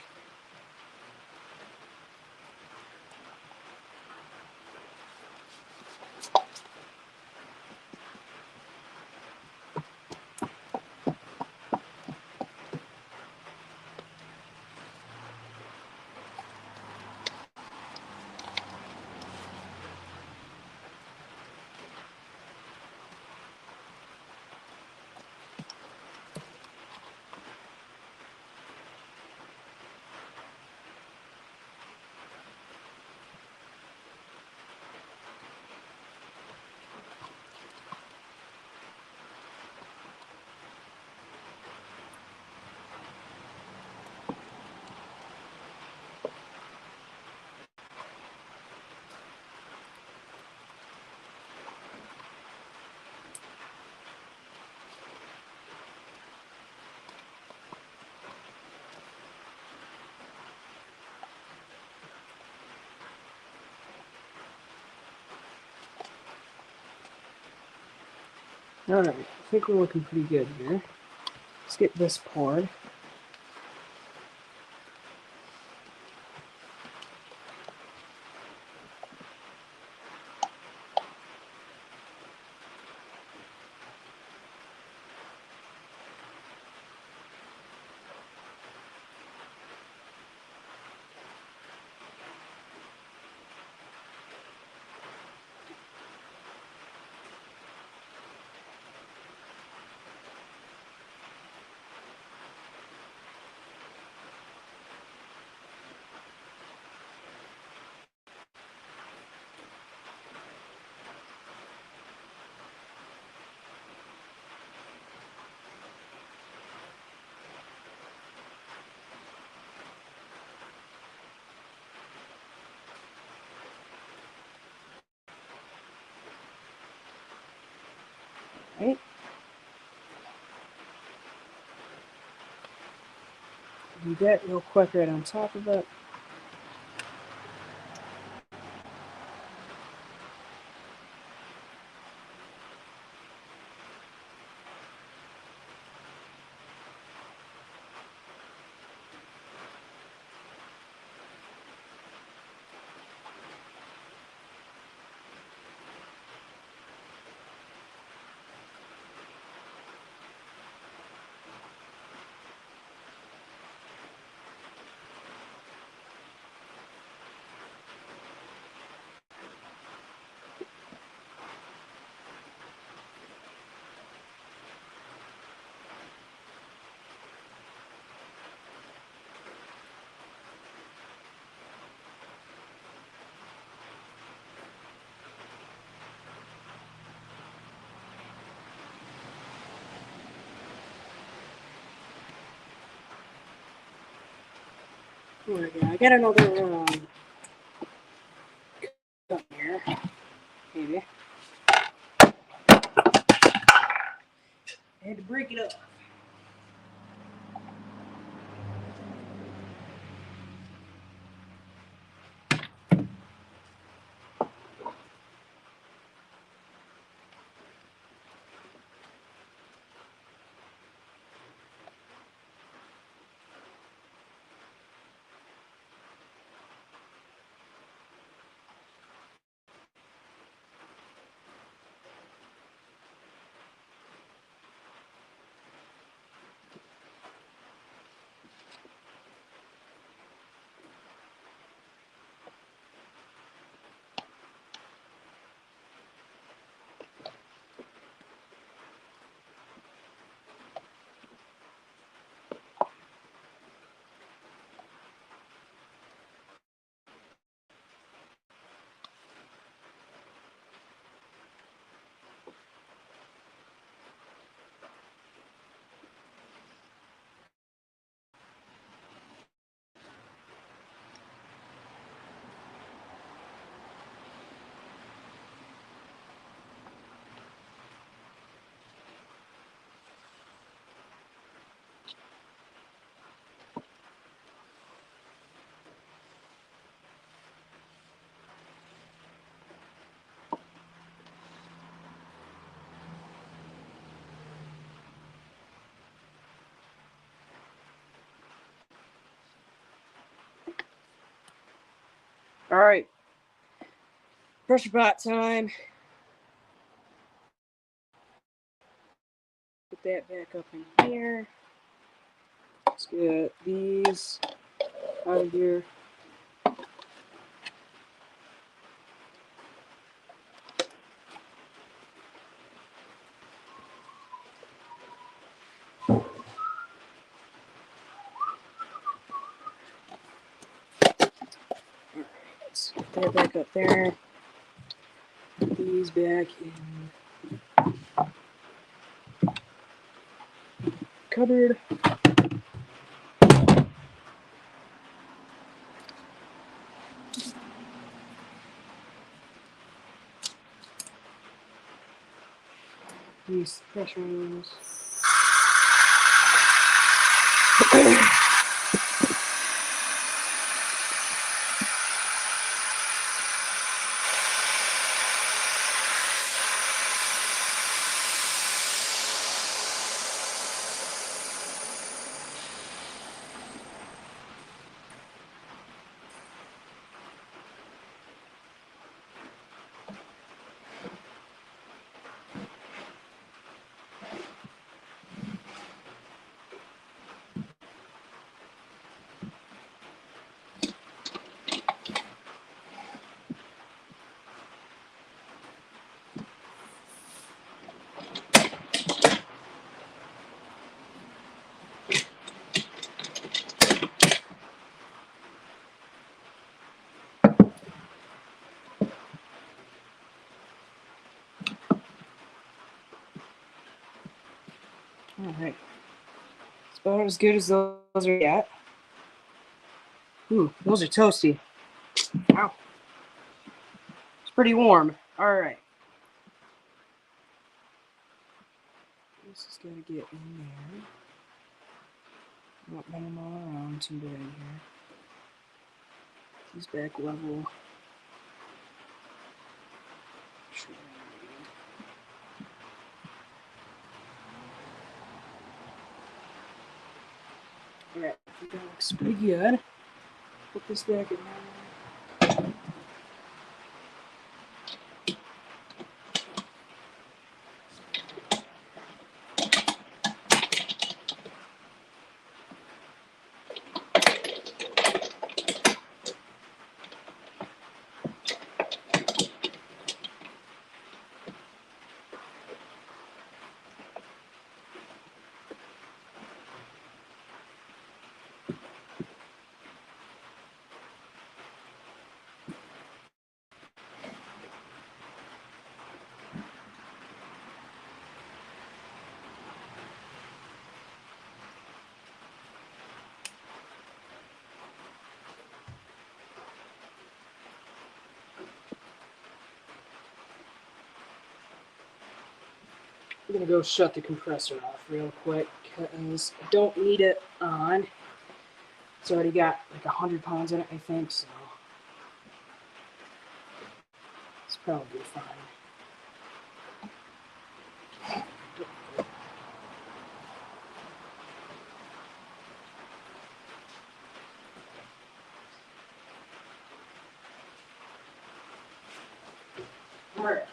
Alright, I think we're looking pretty good here. Let's get this poured. Right? Do that real quick right on top of it. There we go. I got another cup here. Maybe. I had to break it up. All right. Pressure pot time. Put that back up in here. Let's get these out of here. Let's get that back up there. Put these back in cupboard. These pressure rooms. All right. It's about as good as those are yet. Ooh, those are toasty. Wow. It's pretty warm. All right. This is gonna get in there. Not move them all around too bad here. These back level. Alright, I think that looks pretty good. Put this back in there. I'm gonna go shut the compressor off real quick because I don't need it on. It's already got like 100 pounds in it, I think, so it's probably fine. Alright.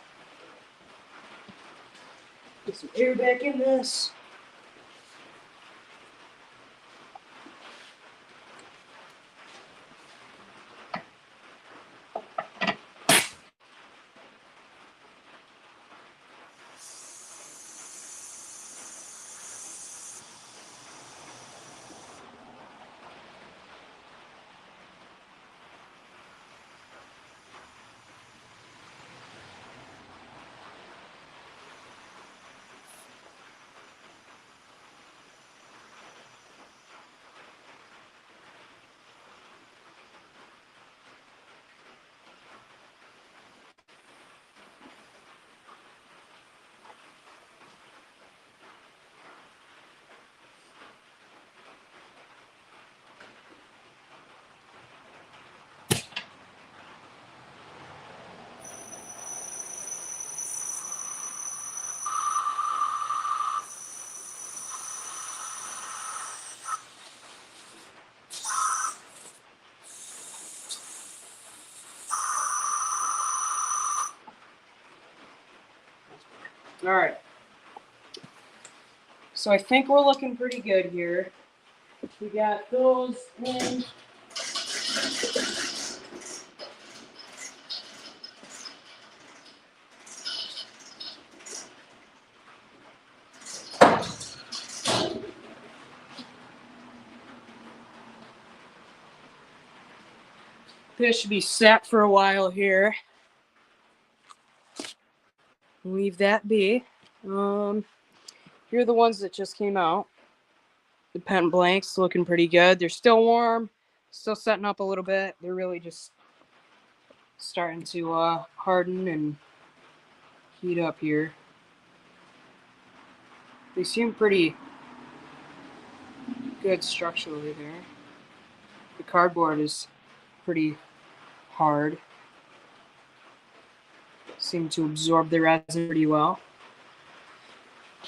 Get some air back in this. All right. So I think we're looking pretty good here. We got those in. This should be set for a while here. Leave that be. Here are the ones that just came out. The pen blanks looking pretty good. They're still warm, still setting up a little bit. They're really just starting to harden and heat up here. They seem pretty good structurally there. The cardboard is pretty hard. Seem to absorb the resin pretty well.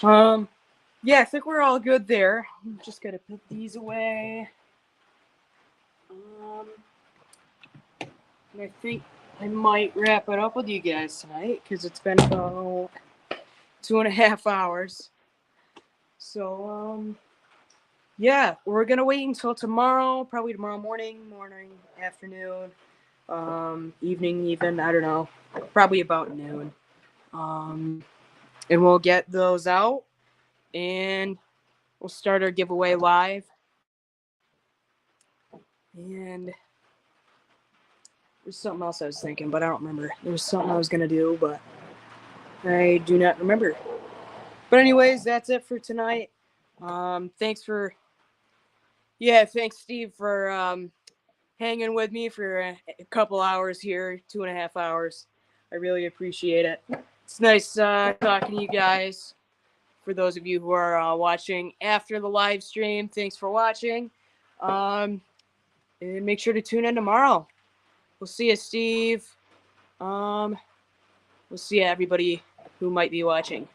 Yeah, I think we're all good there. I'm just gonna put these away. And I think I might wrap it up with you guys tonight because it's been about 2.5 hours. So, yeah, we're gonna wait until tomorrow, probably tomorrow morning, afternoon, evening, even. I don't know, probably about noon. And we'll get those out, and we'll start our giveaway live. And there's something else I was thinking, but I don't remember. There was something I was gonna do, but I do not remember. But anyways, that's it for tonight. Thanks Steve for hanging with me for a couple hours here, 2.5 hours. I really appreciate it. It's nice talking to you guys. For those of you who are watching after the live stream, thanks for watching. And make sure to tune in tomorrow. We'll see you, Steve. We'll see you, everybody who might be watching.